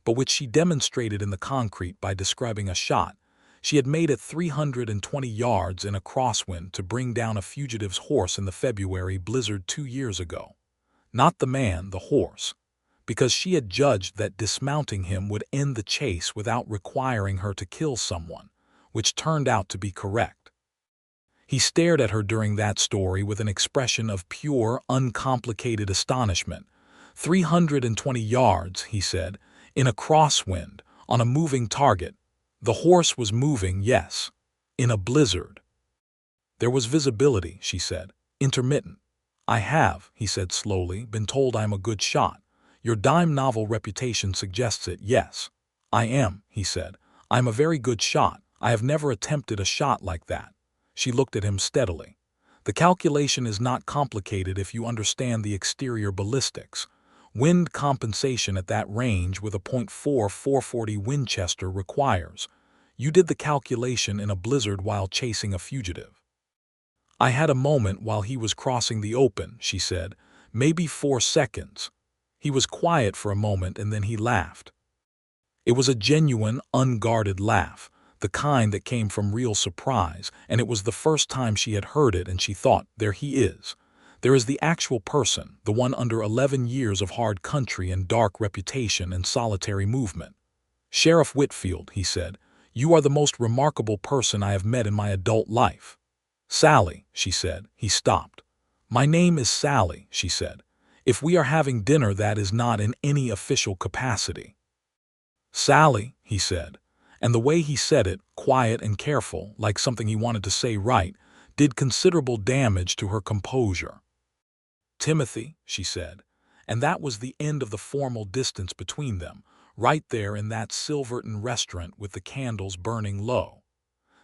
but which she demonstrated in the concrete by describing a shot she had made at 320 yards in a crosswind to bring down a fugitive's horse in the February blizzard 2 years ago. Not the man, the horse, because she had judged that dismounting him would end the chase without requiring her to kill someone, which turned out to be correct. He stared at her during that story with an expression of pure, uncomplicated astonishment. 320 yards, he said, in a crosswind, on a moving target. The horse was moving, yes, in a blizzard. There was visibility, she said, intermittent. I have, he said slowly, been told I am a good shot. Your dime novel reputation suggests it, yes. I am, he said. I am a very good shot. I have never attempted a shot like that. She looked at him steadily. The calculation is not complicated if you understand the exterior ballistics. Wind compensation at that range with a .4 440 Winchester requires. You did the calculation in a blizzard while chasing a fugitive. I had a moment while he was crossing the open, she said, maybe 4 seconds. He was quiet for a moment and then he laughed. It was a genuine, unguarded laugh, the kind that came from real surprise, and it was the first time she had heard it, and she thought, there he is. There is the actual person, the one under 11 years of hard country and dark reputation and solitary movement. Sheriff Whitfield, he said, you are the most remarkable person I have met in my adult life. Sallie, she said. He stopped. My name is Sallie, she said. If we are having dinner, that is not in any official capacity. Sallie, he said, and the way he said it, quiet and careful, like something he wanted to say right, did considerable damage to her composure. Timothy, she said, and that was the end of the formal distance between them, right there in that Silverton restaurant with the candles burning low.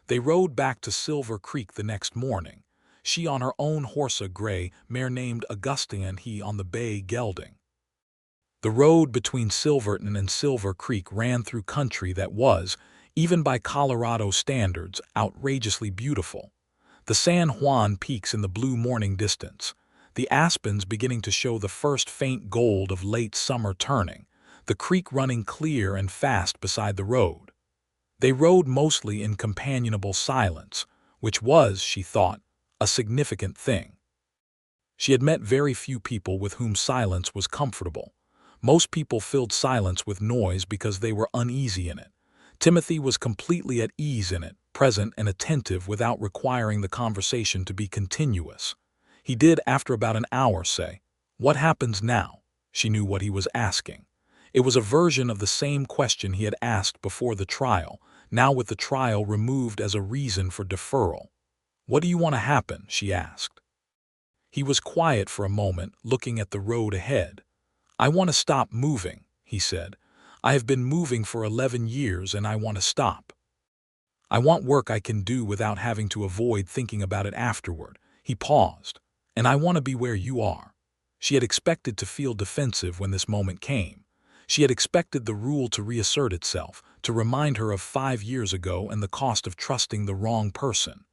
They rode back to Silver Creek the next morning, she on her own horse, a gray mare named Augustine, and he on the bay gelding. The road between Silverton and Silver Creek ran through country that was, even by Colorado standards, outrageously beautiful. The San Juan peaks in the blue morning distance, the aspens beginning to show the first faint gold of late summer turning, the creek running clear and fast beside the road. They rode mostly in companionable silence, which was, she thought, a significant thing. She had met very few people with whom silence was comfortable. Most people filled silence with noise because they were uneasy in it. Timothy was completely at ease in it, present and attentive without requiring the conversation to be continuous. He did, after about an hour, say, "What happens now?" She knew what he was asking. It was a version of the same question he had asked before the trial, now with the trial removed as a reason for deferral. "What do you want to happen?" she asked. He was quiet for a moment, looking at the road ahead. "I want to stop moving," he said. "I have been moving for 11 years and I want to stop. I want work I can do without having to avoid thinking about it afterward." He paused. "And I want to be where you are." She had expected to feel defensive when this moment came. She had expected the rule to reassert itself, to remind her of 5 years ago and the cost of trusting the wrong person.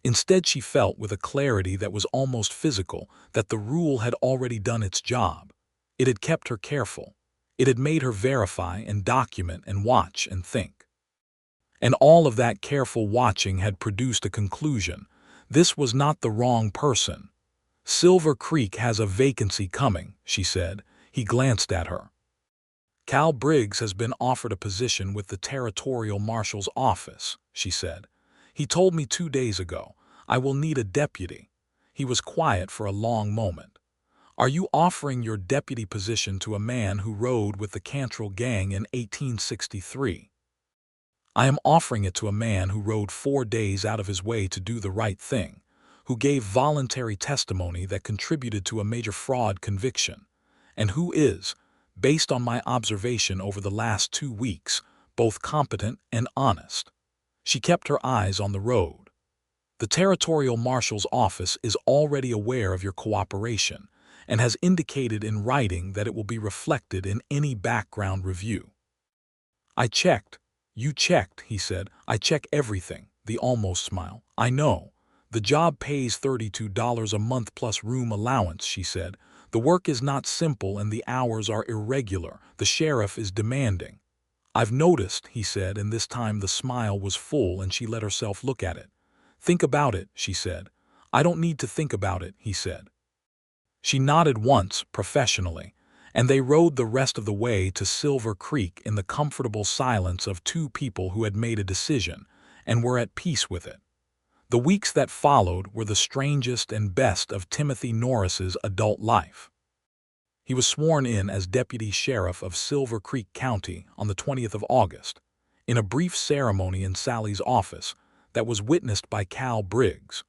Instead, she felt with a clarity that was almost physical that the rule had already done its job. It had kept her careful. It had made her verify and document and watch and think. And all of that careful watching had produced a conclusion. This was not the wrong person. "Silver Creek has a vacancy coming," she said. He glanced at her. "Cal Briggs has been offered a position with the Territorial Marshal's office," she said. "He told me 2 days ago. I will need a deputy." He was quiet for a long moment. "Are you offering your deputy position to a man who rode with the Cantrell gang in 1863? "I am offering it to a man who rode 4 days out of his way to do the right thing, who gave voluntary testimony that contributed to a major fraud conviction, and who is, based on my observation over the last 2 weeks, both competent and honest." She kept her eyes on the road. The Territorial Marshal's Office is already aware of your cooperation and has indicated in writing that it will be reflected in any background review." "I checked." "You checked," he said. "I check everything." The almost smile. "I know. The job pays $32 a month plus room allowance," she said. "The work is not simple and the hours are irregular. The sheriff is demanding." "I've noticed," he said, and this time the smile was full and she let herself look at it. "Think about it," she said. "I don't need to think about it," he said. She nodded once, professionally, and they rode the rest of the way to Silver Creek in the comfortable silence of two people who had made a decision and were at peace with it. The weeks that followed were the strangest and best of Timothy Norris's adult life. He was sworn in as Deputy Sheriff of Silver Creek County on the 20th of August, in a brief ceremony in Sallie's office that was witnessed by Cal Briggs,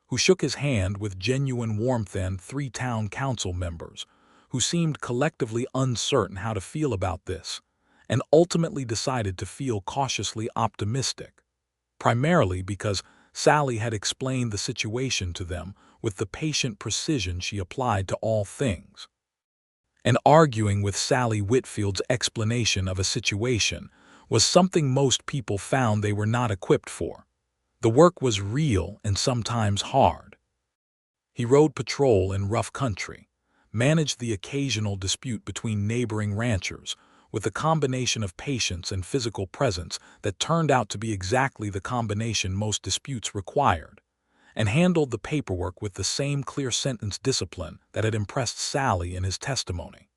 who shook his hand with genuine warmth, and three town council members, who seemed collectively uncertain how to feel about this, and ultimately decided to feel cautiously optimistic, primarily because Sallie had explained the situation to them with the patient precision she applied to all things. And arguing with Sallie Whitfield's explanation of a situation was something most people found they were not equipped for. The work was real and sometimes hard. He rode patrol in rough country, managed the occasional dispute between neighboring ranchers with a combination of patience and physical presence that turned out to be exactly the combination most disputes required, and handled the paperwork with the same clear-sentence discipline that had impressed Sallie in his testimony.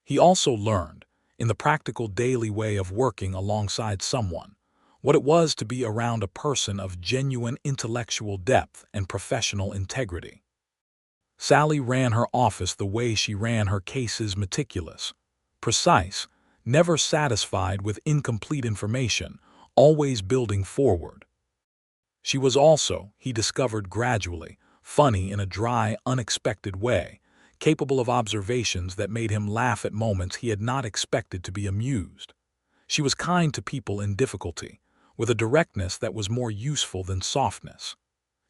He also learned, in the practical daily way of working alongside someone, what it was to be around a person of genuine intellectual depth and professional integrity. Sallie ran her office the way she ran her cases: meticulous, precise, never satisfied with incomplete information, always building forward. She was also, he discovered gradually, funny in a dry, unexpected way, capable of observations that made him laugh at moments he had not expected to be amused. She was kind to people in difficulty, with a directness that was more useful than softness.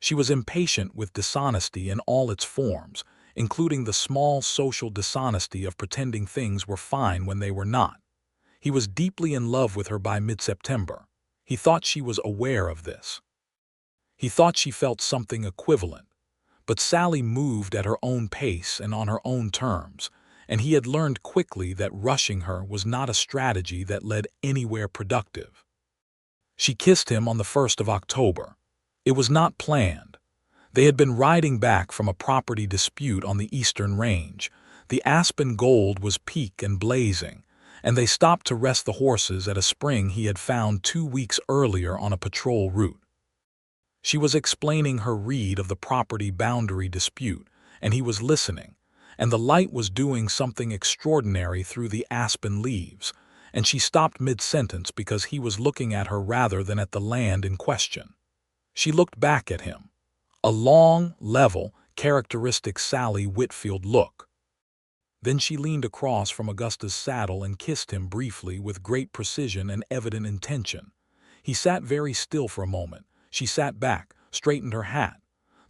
She was impatient with dishonesty in all its forms, including the small social dishonesty of pretending things were fine when they were not. He was deeply in love with her by mid-September. He thought she was aware of this. He thought she felt something equivalent. But Sallie moved at her own pace and on her own terms, and he had learned quickly that rushing her was not a strategy that led anywhere productive. She kissed him on the 1st of October. It was not planned. They had been riding back from a property dispute on the eastern range. The aspen gold was peak and blazing, and they stopped to rest the horses at a spring he had found 2 weeks earlier on a patrol route. She was explaining her read of the property boundary dispute, and he was listening, and the light was doing something extraordinary through the aspen leaves, and she stopped mid-sentence because he was looking at her rather than at the land in question. She looked back at him, a long, level, characteristic Sallie Whitfield look. Then she leaned across from Augusta's saddle and kissed him briefly with great precision and evident intention. He sat very still for a moment. She sat back, straightened her hat.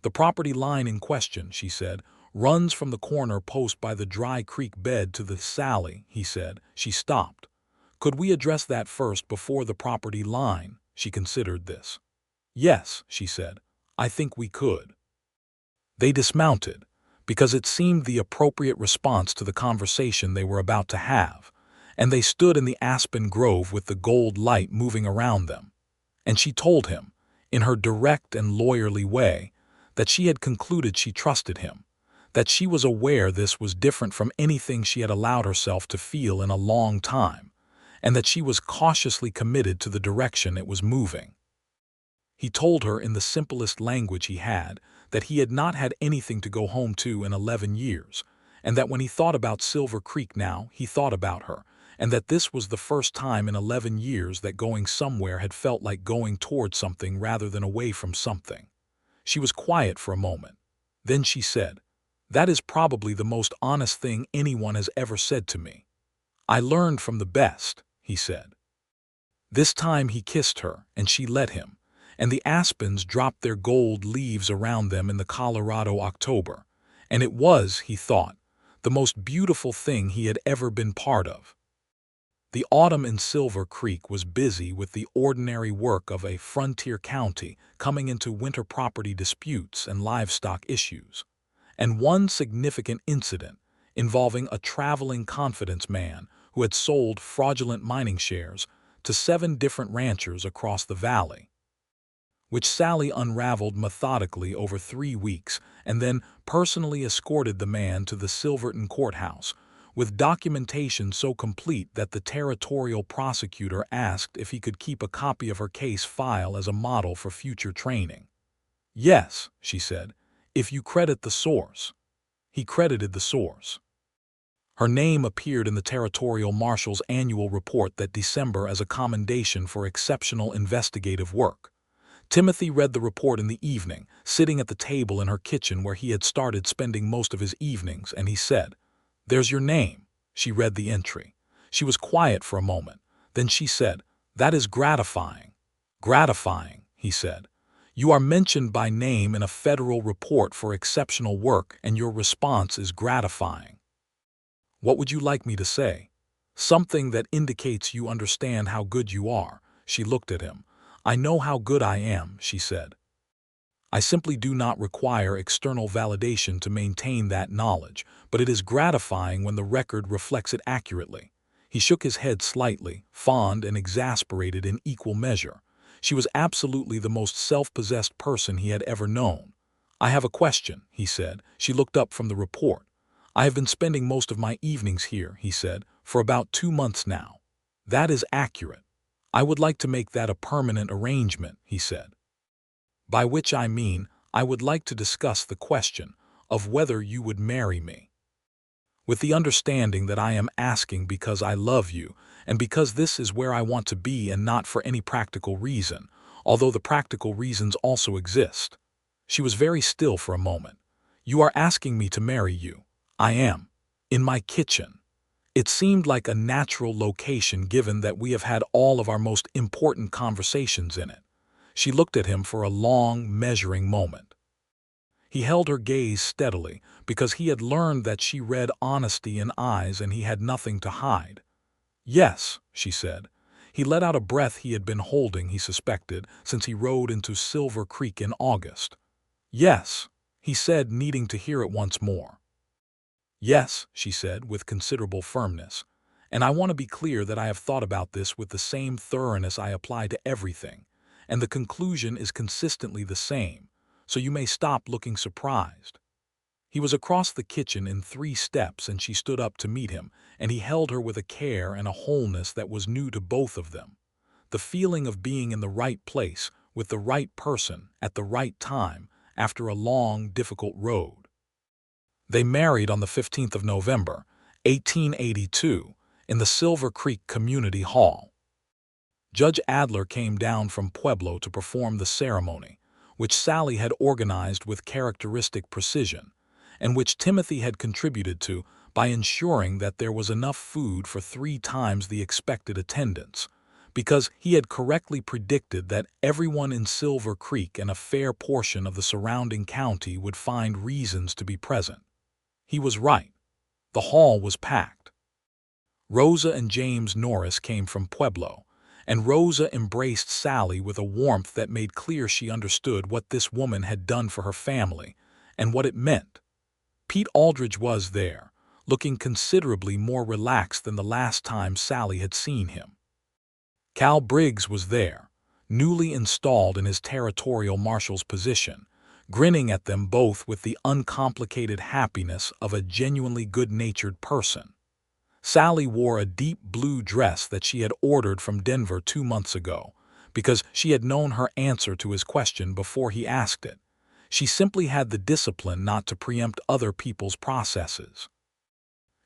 "The property line in question," she said, "runs from the corner post by the dry creek bed to the Sallie," he said. She stopped. "Could we address that first before the property line?" She considered this. "Yes," she said, "I think we could." They dismounted, because it seemed the appropriate response to the conversation they were about to have, and they stood in the aspen grove with the gold light moving around them. And she told him, in her direct and lawyerly way, that she had concluded she trusted him, that she was aware this was different from anything she had allowed herself to feel in a long time, and that she was cautiously committed to the direction it was moving. He told her in the simplest language he had that he had not had anything to go home to in 11 years, and that when he thought about Silver Creek now, he thought about her, and that this was the first time in 11 years that going somewhere had felt like going toward something rather than away from something. She was quiet for a moment. Then she said, "That is probably the most honest thing anyone has ever said to me." "I learned from the best," he said. This time he kissed her, and she let him, and the aspens dropped their gold leaves around them in the Colorado October. And it was, he thought, the most beautiful thing he had ever been part of. The autumn in Silver Creek was busy with the ordinary work of a frontier county coming into winter property disputes and livestock issues. And one significant incident involving a traveling confidence man who had sold fraudulent mining shares to 7 different ranchers across the valley, which Sallie unraveled methodically over 3 weeks and then personally escorted the man to the Silverton courthouse, with documentation so complete that the territorial prosecutor asked if he could keep a copy of her case file as a model for future training. "Yes," she said, "if you credit the source." He credited the source. Her name appeared in the territorial marshal's annual report that December as a commendation for exceptional investigative work. Timothy read the report in the evening, sitting at the table in her kitchen where he had started spending most of his evenings, and he said, "There's your name." She read the entry. She was quiet for a moment. Then she said, "That is gratifying." "Gratifying," he said. "You are mentioned by name in a federal report for exceptional work, and your response is gratifying. What would you like me to say?" "Something that indicates you understand how good you are." She looked at him. "I know how good I am," she said. "I simply do not require external validation to maintain that knowledge, but it is gratifying when the record reflects it accurately." He shook his head slightly, fond and exasperated in equal measure. She was absolutely the most self-possessed person he had ever known. "I have a question," he said. She looked up from the report. "I have been spending most of my evenings here," he said, "for about 2 months now." "That is accurate." "I would like to make that a permanent arrangement," he said. "By which I mean, I would like to discuss the question of whether you would marry me. With the understanding that I am asking because I love you, and because this is where I want to be and not for any practical reason, although the practical reasons also exist." She was very still for a moment. "You are asking me to marry you." "I am. In my kitchen." It seemed like a natural location given that we have had all of our most important conversations in it. She looked at him for a long, measuring moment. He held her gaze steadily because he had learned that she read honesty in eyes and he had nothing to hide. "Yes," she said. He let out a breath he had been holding, he suspected, since he rode into Silver Creek in August. "Yes," he said, needing to hear it once more. "Yes," she said, with considerable firmness. "And I want to be clear that I have thought about this with the same thoroughness I apply to everything, and the conclusion is consistently the same, so you may stop looking surprised." He was across the kitchen in 3 steps, and she stood up to meet him, and he held her with a care and a wholeness that was new to both of them. The feeling of being in the right place, with the right person, at the right time, after a long, difficult road. They married on the 15th of November, 1882, in the Silver Creek Community Hall. Judge Adler came down from Pueblo to perform the ceremony, which Sallie had organized with characteristic precision, and which Timothy had contributed to by ensuring that there was enough food for 3 times the expected attendance, because he had correctly predicted that everyone in Silver Creek and a fair portion of the surrounding county would find reasons to be present. He was right. The hall was packed. Rosa and James Norris came from Pueblo, and Rosa embraced Sallie with a warmth that made clear she understood what this woman had done for her family and what it meant. Pete Aldridge was there, looking considerably more relaxed than the last time Sallie had seen him. Cal Briggs was there, newly installed in his territorial marshal's position, grinning at them both with the uncomplicated happiness of a genuinely good-natured person. Sallie wore a deep blue dress that she had ordered from Denver 2 months ago, because she had known her answer to his question before he asked it. She simply had the discipline not to preempt other people's processes.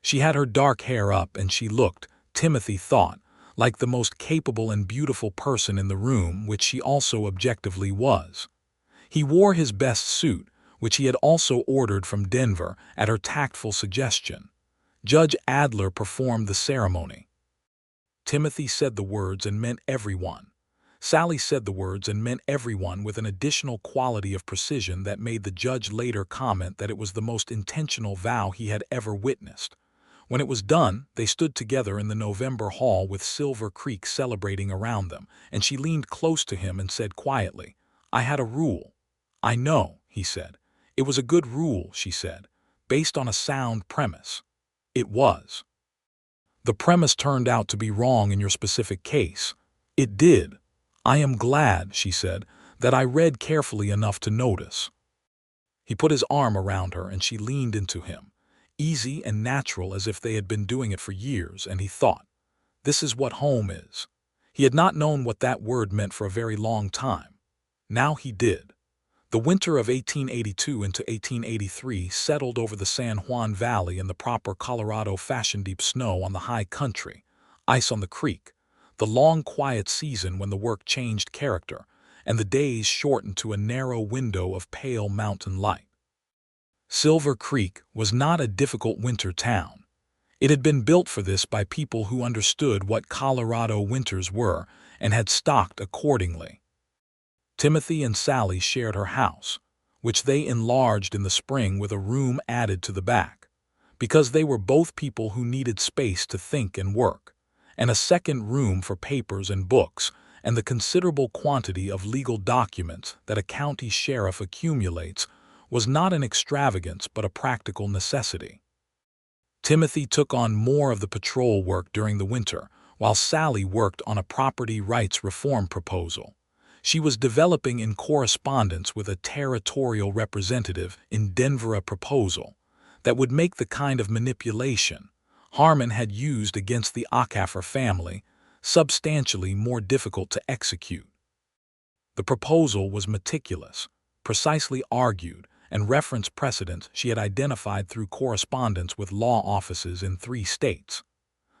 She had her dark hair up, and she looked, Timothy thought, like the most capable and beautiful person in the room, which she also objectively was. He wore his best suit, which he had also ordered from Denver at her tactful suggestion. Judge Adler performed the ceremony. Timothy said the words and meant every one. Sallie said the words and meant everyone with an additional quality of precision that made the judge later comment that it was the most intentional vow he had ever witnessed. When it was done, they stood together in the November hall with Silver Creek celebrating around them, and she leaned close to him and said quietly, "I had a rule." "I know," he said. "It was a good rule," she said, "based on a sound premise." "It was." "The premise turned out to be wrong in your specific case." "It did." "I am glad," she said, "that I read carefully enough to notice." He put his arm around her and she leaned into him, easy and natural as if they had been doing it for years, and he thought, this is what home is. He had not known what that word meant for a very long time. Now he did. The winter of 1882 into 1883 settled over the San Juan Valley in the proper Colorado fashion, deep snow on the high country, ice on the creek, the long quiet season when the work changed character, and the days shortened to a narrow window of pale mountain light. Silver Creek was not a difficult winter town. It had been built for this by people who understood what Colorado winters were and had stocked accordingly. Timothy and Sallie shared her house, which they enlarged in the spring with a room added to the back, because they were both people who needed space to think and work, and a second room for papers and books, and the considerable quantity of legal documents that a county sheriff accumulates was not an extravagance but a practical necessity. Timothy took on more of the patrol work during the winter, while Sallie worked on a property rights reform proposal. She was developing in correspondence with a territorial representative in Denver a proposal that would make the kind of manipulation Harmon had used against the Ackaffer family substantially more difficult to execute. The proposal was meticulous, precisely argued, and referenced precedents she had identified through correspondence with law offices in 3 states.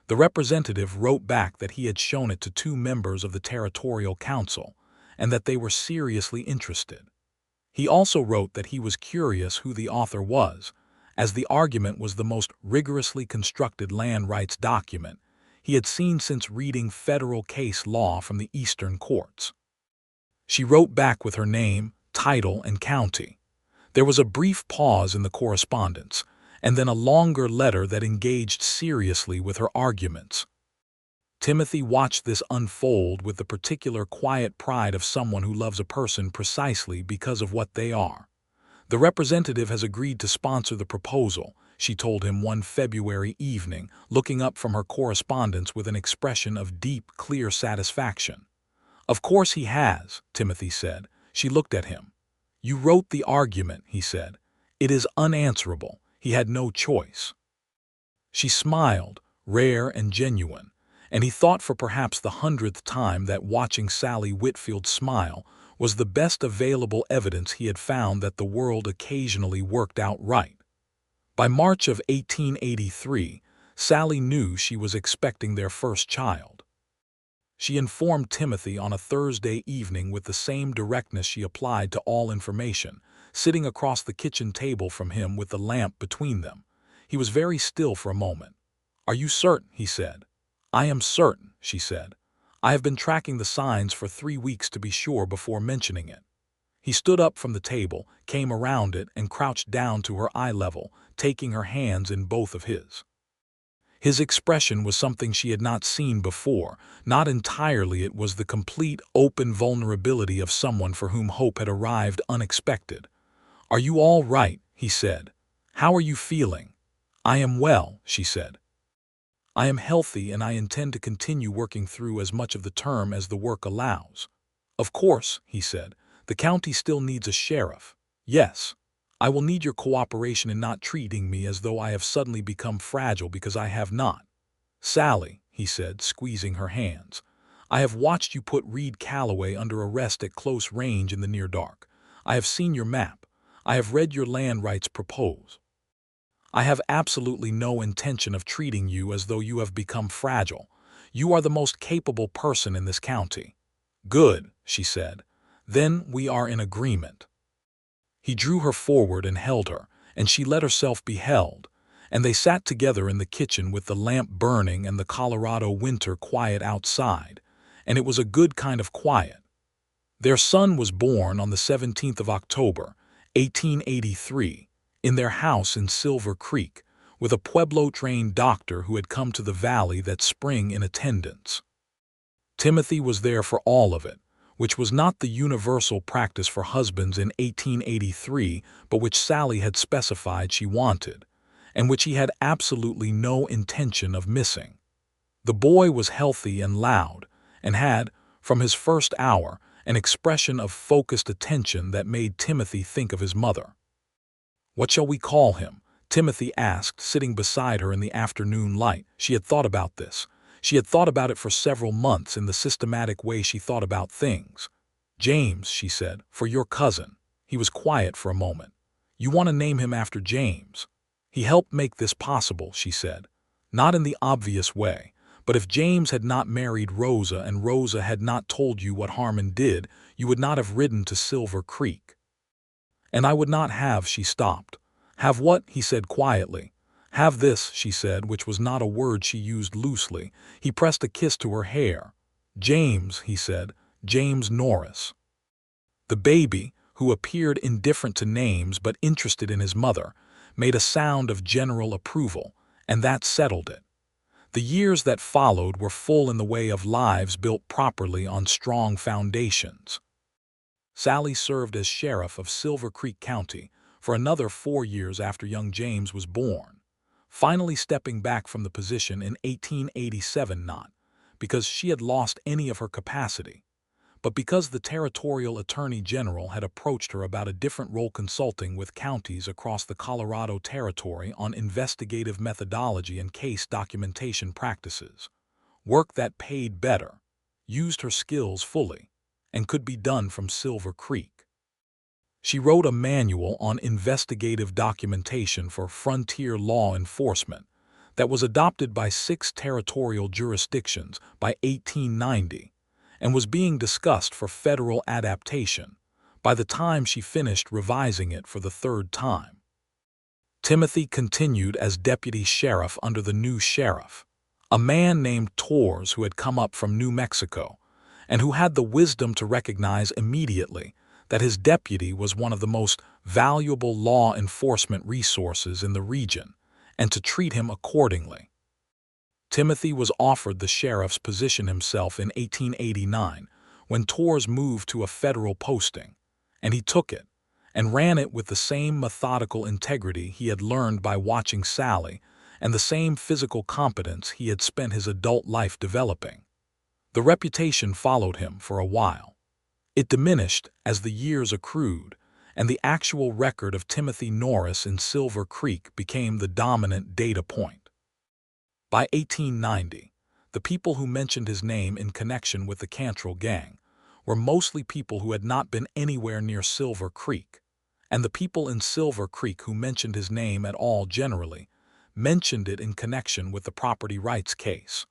The representative wrote back that he had shown it to 2 members of the Territorial Council and that they were seriously interested. He also wrote that he was curious who the author was, as the argument was the most rigorously constructed land rights document he had seen since reading federal case law from the Eastern courts. She wrote back with her name, title, and county. There was a brief pause in the correspondence, and then a longer letter that engaged seriously with her arguments. Timothy watched this unfold with the particular quiet pride of someone who loves a person precisely because of what they are. "The representative has agreed to sponsor the proposal," she told him one February evening, looking up from her correspondence with an expression of deep, clear satisfaction. "Of course he has," Timothy said. She looked at him. "You wrote the argument," he said. "It is unanswerable. He had no choice." She smiled, rare and genuine, and he thought for perhaps the 100th time that watching Sallie Whitfield smile was the best available evidence he had found that the world occasionally worked out right. By March of 1883, Sallie knew she was expecting their first child. She informed Timothy on a Thursday evening with the same directness she applied to all information, sitting across the kitchen table from him with the lamp between them. He was very still for a moment. "Are you certain?" he said. "I am certain," she said. "I have been tracking the signs for 3 weeks to be sure before mentioning it." He stood up from the table, came around it, and crouched down to her eye level, taking her hands in both of his. His expression was something she had not seen before. Not entirely, it was the complete, open vulnerability of someone for whom hope had arrived unexpected. "Are you all right?" he said. "How are you feeling?" "I am well," she said. "I am healthy and I intend to continue working through as much of the term as the work allows." "Of course," he said, "the county still needs a sheriff." "Yes. I will need your cooperation in not treating me as though I have suddenly become fragile because I have not." "Sallie," he said, squeezing her hands, "I have watched you put Reed Calloway under arrest at close range in the near dark. I have seen your map. I have read your land rights proposal. I have absolutely no intention of treating you as though you have become fragile. You are the most capable person in this county." "Good," she said. "Then we are in agreement." He drew her forward and held her, and she let herself be held, and they sat together in the kitchen with the lamp burning and the Colorado winter quiet outside, and it was a good kind of quiet. Their son was born on the 17th of October, 1883, in their house in Silver Creek, with a Pueblo-trained doctor who had come to the valley that spring in attendance. Timothy was there for all of it, which was not the universal practice for husbands in 1883, but which Sallie had specified she wanted, and which he had absolutely no intention of missing. The boy was healthy and loud, and had, from his first hour, an expression of focused attention that made Timothy think of his mother. "What shall we call him?" Timothy asked, sitting beside her in the afternoon light. She had thought about this. She had thought about it for several months in the systematic way she thought about things. "James," she said, "for your cousin." He was quiet for a moment. "You want to name him after James?" "He helped make this possible," she said. "Not in the obvious way, but if James had not married Rosa and Rosa had not told you what Harmon did, you would not have ridden to Silver Creek." "And I would not have," she stopped. "Have what?" he said quietly. "Have this," she said, which was not a word she used loosely. He pressed a kiss to her hair. "James," he said, "James Norris." The baby, who appeared indifferent to names but interested in his mother, made a sound of general approval, and that settled it. The years that followed were full in the way of lives built properly on strong foundations. Sallie served as sheriff of Silver Creek County for another 4 years after young James was born, finally stepping back from the position in 1887, not because she had lost any of her capacity, but because the territorial attorney general had approached her about a different role, consulting with counties across the Colorado Territory on investigative methodology and case documentation practices, work that paid better, used her skills fully, and could be done from Silver Creek. She wrote a manual on investigative documentation for frontier law enforcement that was adopted by 6 territorial jurisdictions by 1890 and was being discussed for federal adaptation by the time she finished revising it for the 3rd time. Timothy continued as deputy sheriff under the new sheriff, a man named Torres who had come up from New Mexico and who had the wisdom to recognize immediately that his deputy was one of the most valuable law enforcement resources in the region, and to treat him accordingly. Timothy was offered the sheriff's position himself in 1889 when Torres moved to a federal posting, and he took it and ran it with the same methodical integrity he had learned by watching Sallie and the same physical competence he had spent his adult life developing. The reputation followed him for a while. It diminished as the years accrued, and the actual record of Timothy Norris in Silver Creek became the dominant data point. By 1890, the people who mentioned his name in connection with the Cantrell gang were mostly people who had not been anywhere near Silver Creek, and the people in Silver Creek who mentioned his name at all generally mentioned it in connection with the property rights case,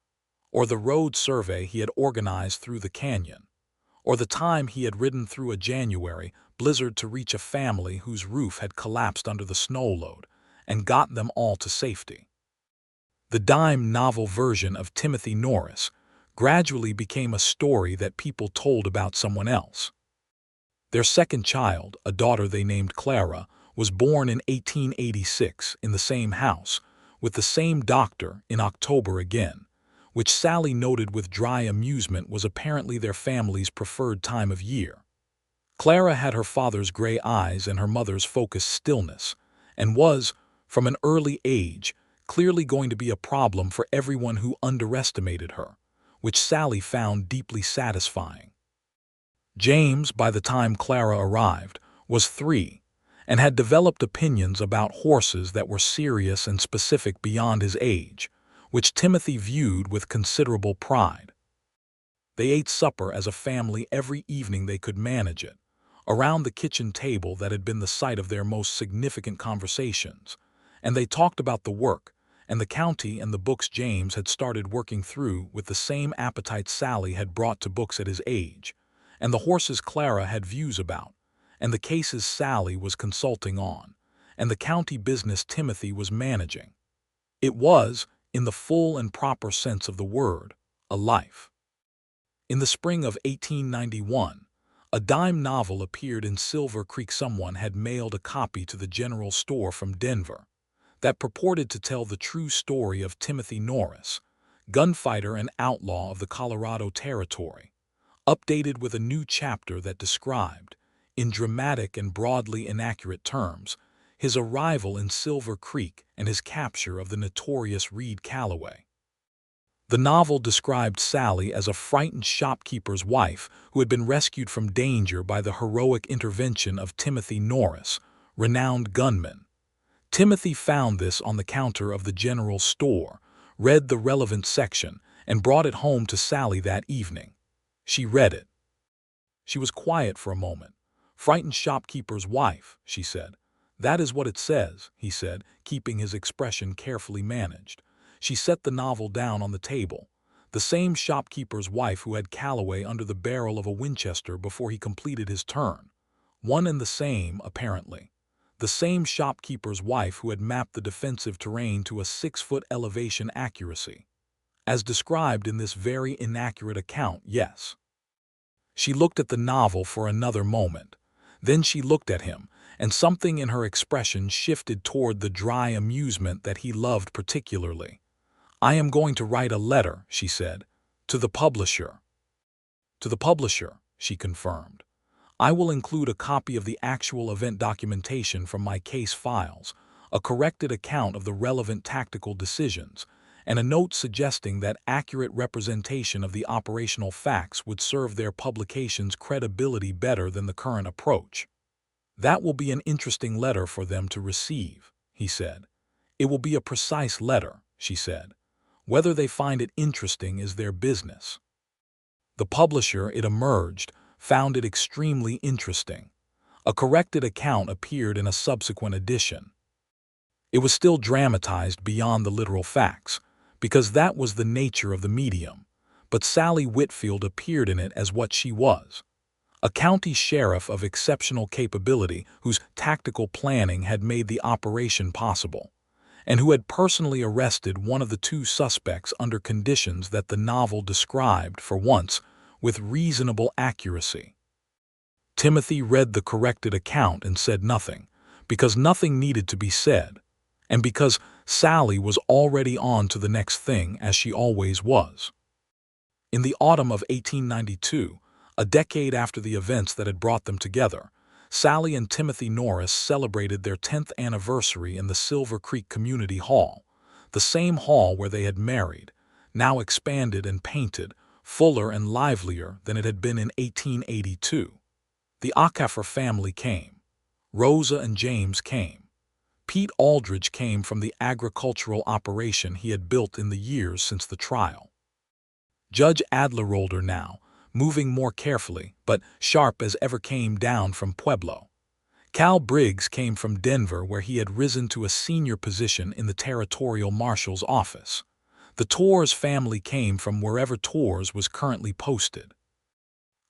or the road survey he had organized through the canyon, or the time he had ridden through a January blizzard to reach a family whose roof had collapsed under the snow load and got them all to safety. The dime novel version of Timothy Norris gradually became a story that people told about someone else. Their second child, a daughter they named Clara, was born in 1886 in the same house, with the same doctor in October again, which Sallie noted with dry amusement was apparently their family's preferred time of year. Clara had her father's gray eyes and her mother's focused stillness, and was, from an early age, clearly going to be a problem for everyone who underestimated her, which Sallie found deeply satisfying. James, by the time Clara arrived, was 3, and had developed opinions about horses that were serious and specific beyond his age, which Timothy viewed with considerable pride. They ate supper as a family every evening they could manage it, around the kitchen table that had been the site of their most significant conversations, and they talked about the work and the county and the books James had started working through with the same appetite Sallie had brought to books at his age, and the horses Clara had views about, and the cases Sallie was consulting on, and the county business Timothy was managing. It was, in the full and proper sense of the word, a life. In the spring of 1891, a dime novel appeared in Silver Creek. Someone had mailed a copy to the general store from Denver that purported to tell the true story of Timothy Norris, gunfighter and outlaw of the Colorado Territory, updated with a new chapter that described, in dramatic and broadly inaccurate terms, his arrival in Silver Creek and his capture of the notorious Reed Calloway. The novel described Sallie as a frightened shopkeeper's wife who had been rescued from danger by the heroic intervention of Timothy Norris, renowned gunman. Timothy found this on the counter of the general store, read the relevant section, and brought it home to Sallie that evening. She read it. She was quiet for a moment. "Frightened shopkeeper's wife," she said. "That is what it says," he said, keeping his expression carefully managed. She set the novel down on the table. The same shopkeeper's wife who had Calloway under the barrel of a Winchester before he completed his turn. One and the same, apparently. The same shopkeeper's wife who had mapped the defensive terrain to a 6-foot elevation accuracy. As described in this very inaccurate account, yes. She looked at the novel for another moment. Then she looked at him, and something in her expression shifted toward the dry amusement that he loved particularly. "I am going to write a letter," she said, "to the publisher." "To the publisher," she confirmed. "I will include a copy of the actual event documentation from my case files, a corrected account of the relevant tactical decisions, and a note suggesting that accurate representation of the operational facts would serve their publication's credibility better than the current approach." "That will be an interesting letter for them to receive," he said. "It will be a precise letter," she said. "Whether they find it interesting is their business." The publisher, it emerged, found it extremely interesting. A corrected account appeared in a subsequent edition. It was still dramatized beyond the literal facts, because that was the nature of the medium, but Sallie Whitfield appeared in it as what she was: a county sheriff of exceptional capability whose tactical planning had made the operation possible, and who had personally arrested one of the two suspects under conditions that the novel described, for once, with reasonable accuracy. Timothy read the corrected account and said nothing, because nothing needed to be said, and because Sallie was already on to the next thing, as she always was. In the autumn of 1892, a decade after the events that had brought them together, Sallie and Timothy Norris celebrated their 10th anniversary in the Silver Creek Community Hall, the same hall where they had married, now expanded and painted, fuller and livelier than it had been in 1882. The Acafer family came. Rosa and James came. Pete Aldridge came from the agricultural operation he had built in the years since the trial. Judge Adlerolder now, moving more carefully, but sharp as ever, came down from Pueblo. Cal Briggs came from Denver, where he had risen to a senior position in the territorial marshal's office. The Torres family came from wherever Torres was currently posted.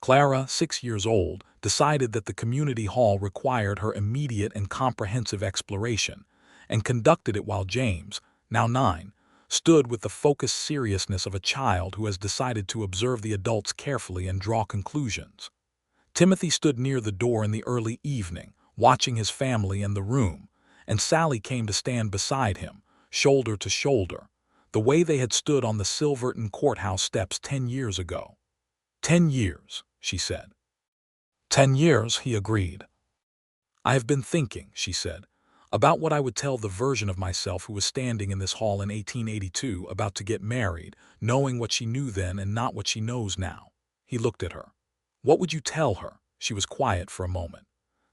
Clara, 6 years old, decided that the community hall required her immediate and comprehensive exploration, and conducted it while James, now 9, stood with the focused seriousness of a child who has decided to observe the adults carefully and draw conclusions. Timothy stood near the door in the early evening, watching his family and the room, and Sallie came to stand beside him, shoulder to shoulder, the way they had stood on the Silverton courthouse steps 10 years ago. 10 years, she said. 10 years, he agreed. "I have been thinking," she said, "about what I would tell the version of myself who was standing in this hall in 1882 about to get married, knowing what she knew then and not what she knows now." He looked at her. "What would you tell her?" She was quiet for a moment.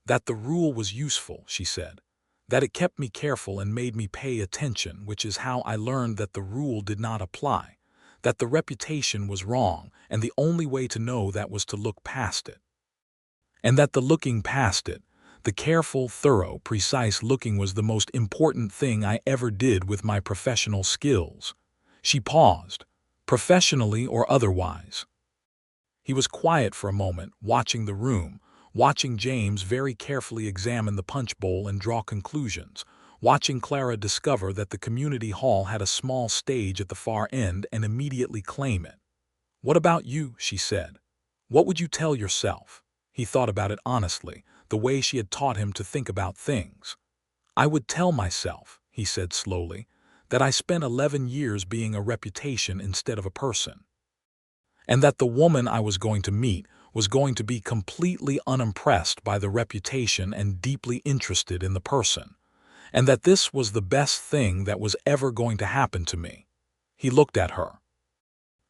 "That the rule was useful," she said. "That it kept me careful and made me pay attention, which is how I learned that the rule did not apply. That the reputation was wrong, and the only way to know that was to look past it. And that the looking past it, the careful, thorough, precise looking, was the most important thing I ever did with my professional skills." She paused. "Professionally or otherwise?" He was quiet for a moment, watching the room, watching James very carefully examine the punch bowl and draw conclusions, watching Clara discover that the community hall had a small stage at the far end and immediately claim it. "What about you?" she said. "What would you tell yourself?" He thought about it honestly, the way she had taught him to think about things. "I would tell myself," he said slowly, "that I spent 11 years being a reputation instead of a person. And that the woman I was going to meet was going to be completely unimpressed by the reputation and deeply interested in the person. And that this was the best thing that was ever going to happen to me." He looked at her.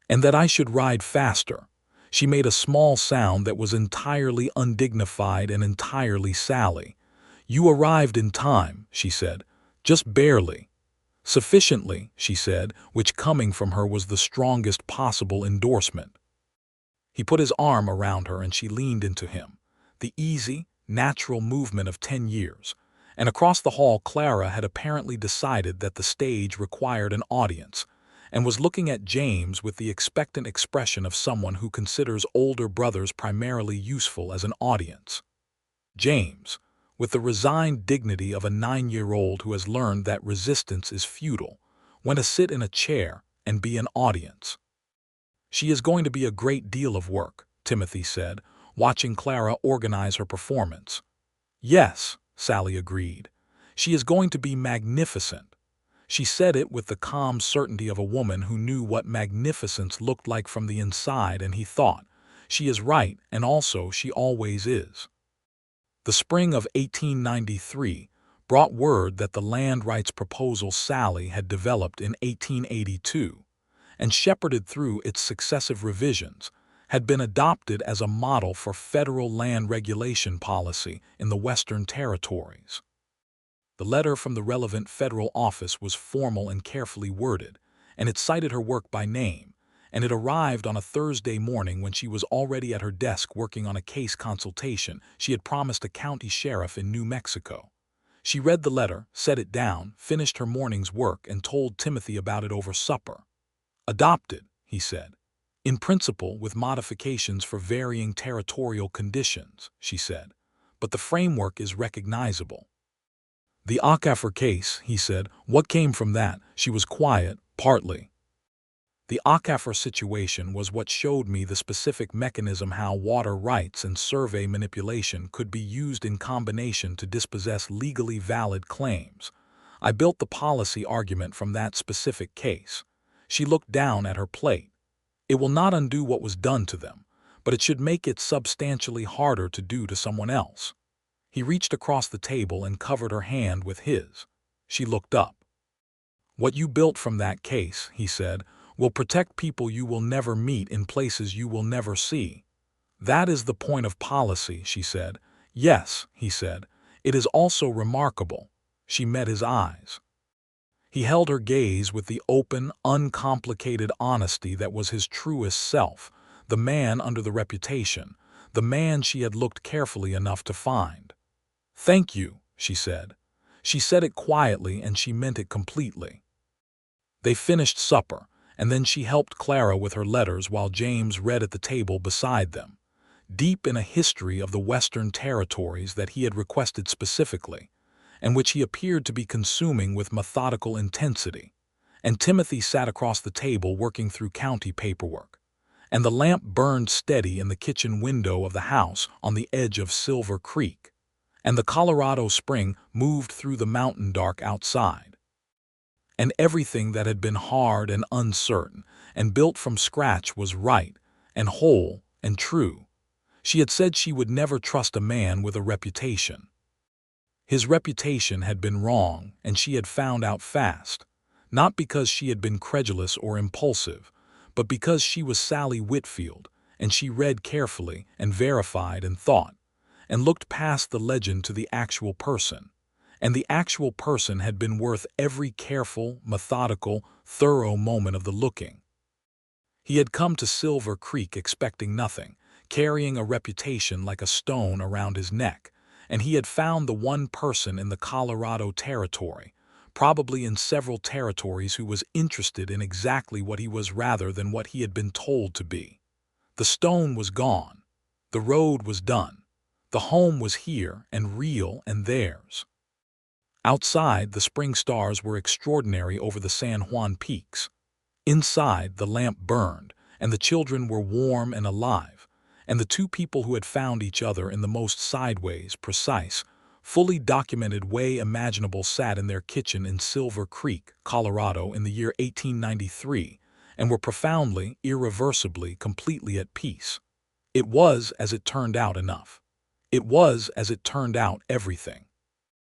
"And that I should ride faster." She made a small sound that was entirely undignified and entirely Sallie. "You arrived in time," she said. "Just barely." "Sufficiently," she said, which coming from her was the strongest possible endorsement. He put his arm around her and she leaned into him. The easy, natural movement of 10 years. And across the hall Clara had apparently decided that the stage required an audience, and was looking at James with the expectant expression of someone who considers older brothers primarily useful as an audience. James, with the resigned dignity of a 9-year-old who has learned that resistance is futile, went to sit in a chair and be an audience. "She is going to be a great deal of work," Timothy said, watching Clara organize her performance. "Yes," Sallie agreed. "She is going to be magnificent." She said it with the calm certainty of a woman who knew what magnificence looked like from the inside, and he thought, "She is right, and also she always is." The spring of 1893 brought word that the land rights proposal Sallie had developed in 1882, and shepherded through its successive revisions, had been adopted as a model for federal land regulation policy in the Western Territories. The letter from the relevant federal office was formal and carefully worded, and it cited her work by name, and it arrived on a Thursday morning when she was already at her desk working on a case consultation she had promised a county sheriff in New Mexico. She read the letter, set it down, finished her morning's work, and told Timothy about it over supper. "Adopted," he said. "In principle, with modifications for varying territorial conditions," she said. "But the framework is recognizable." "The Aquifer case," he said. "What came from that?" She was quiet, partly. "The Aquifer situation was what showed me the specific mechanism how water rights and survey manipulation could be used in combination to dispossess legally valid claims. I built the policy argument from that specific case." She looked down at her plate. "It will not undo what was done to them, but it should make it substantially harder to do to someone else." He reached across the table and covered her hand with his. She looked up. "What you built from that case," he said, "will protect people you will never meet in places you will never see." "That is the point of policy," she said. "Yes," he said. "It is also remarkable." She met his eyes. He held her gaze with the open, uncomplicated honesty that was his truest self, the man under the reputation, the man she had looked carefully enough to find. "Thank you," she said. She said it quietly and she meant it completely. They finished supper, and then she helped Clara with her letters while James read at the table beside them, deep in a history of the Western Territories that he had requested specifically, and which he appeared to be consuming with methodical intensity. And Timothy sat across the table working through county paperwork, and the lamp burned steady in the kitchen window of the house on the edge of Silver Creek, and the Colorado Spring moved through the mountain dark outside. And everything that had been hard and uncertain and built from scratch was right and whole and true. She had said she would never trust a man with a reputation. His reputation had been wrong, and she had found out fast, not because she had been credulous or impulsive, but because she was Sallie Whitfield, and she read carefully and verified and thought, and looked past the legend to the actual person. And the actual person had been worth every careful, methodical, thorough moment of the looking. He had come to Silver Creek expecting nothing, carrying a reputation like a stone around his neck, and he had found the one person in the Colorado Territory, probably in several territories, who was interested in exactly what he was rather than what he had been told to be. The stone was gone. The road was done. The home was here and real and theirs. Outside, the spring stars were extraordinary over the San Juan peaks. Inside, the lamp burned, and the children were warm and alive, and the two people who had found each other in the most sideways, precise, fully documented way imaginable sat in their kitchen in Silver Creek, Colorado in the year 1893, and were profoundly, irreversibly, completely at peace. It was, as it turned out, enough. It was, as it turned out, everything.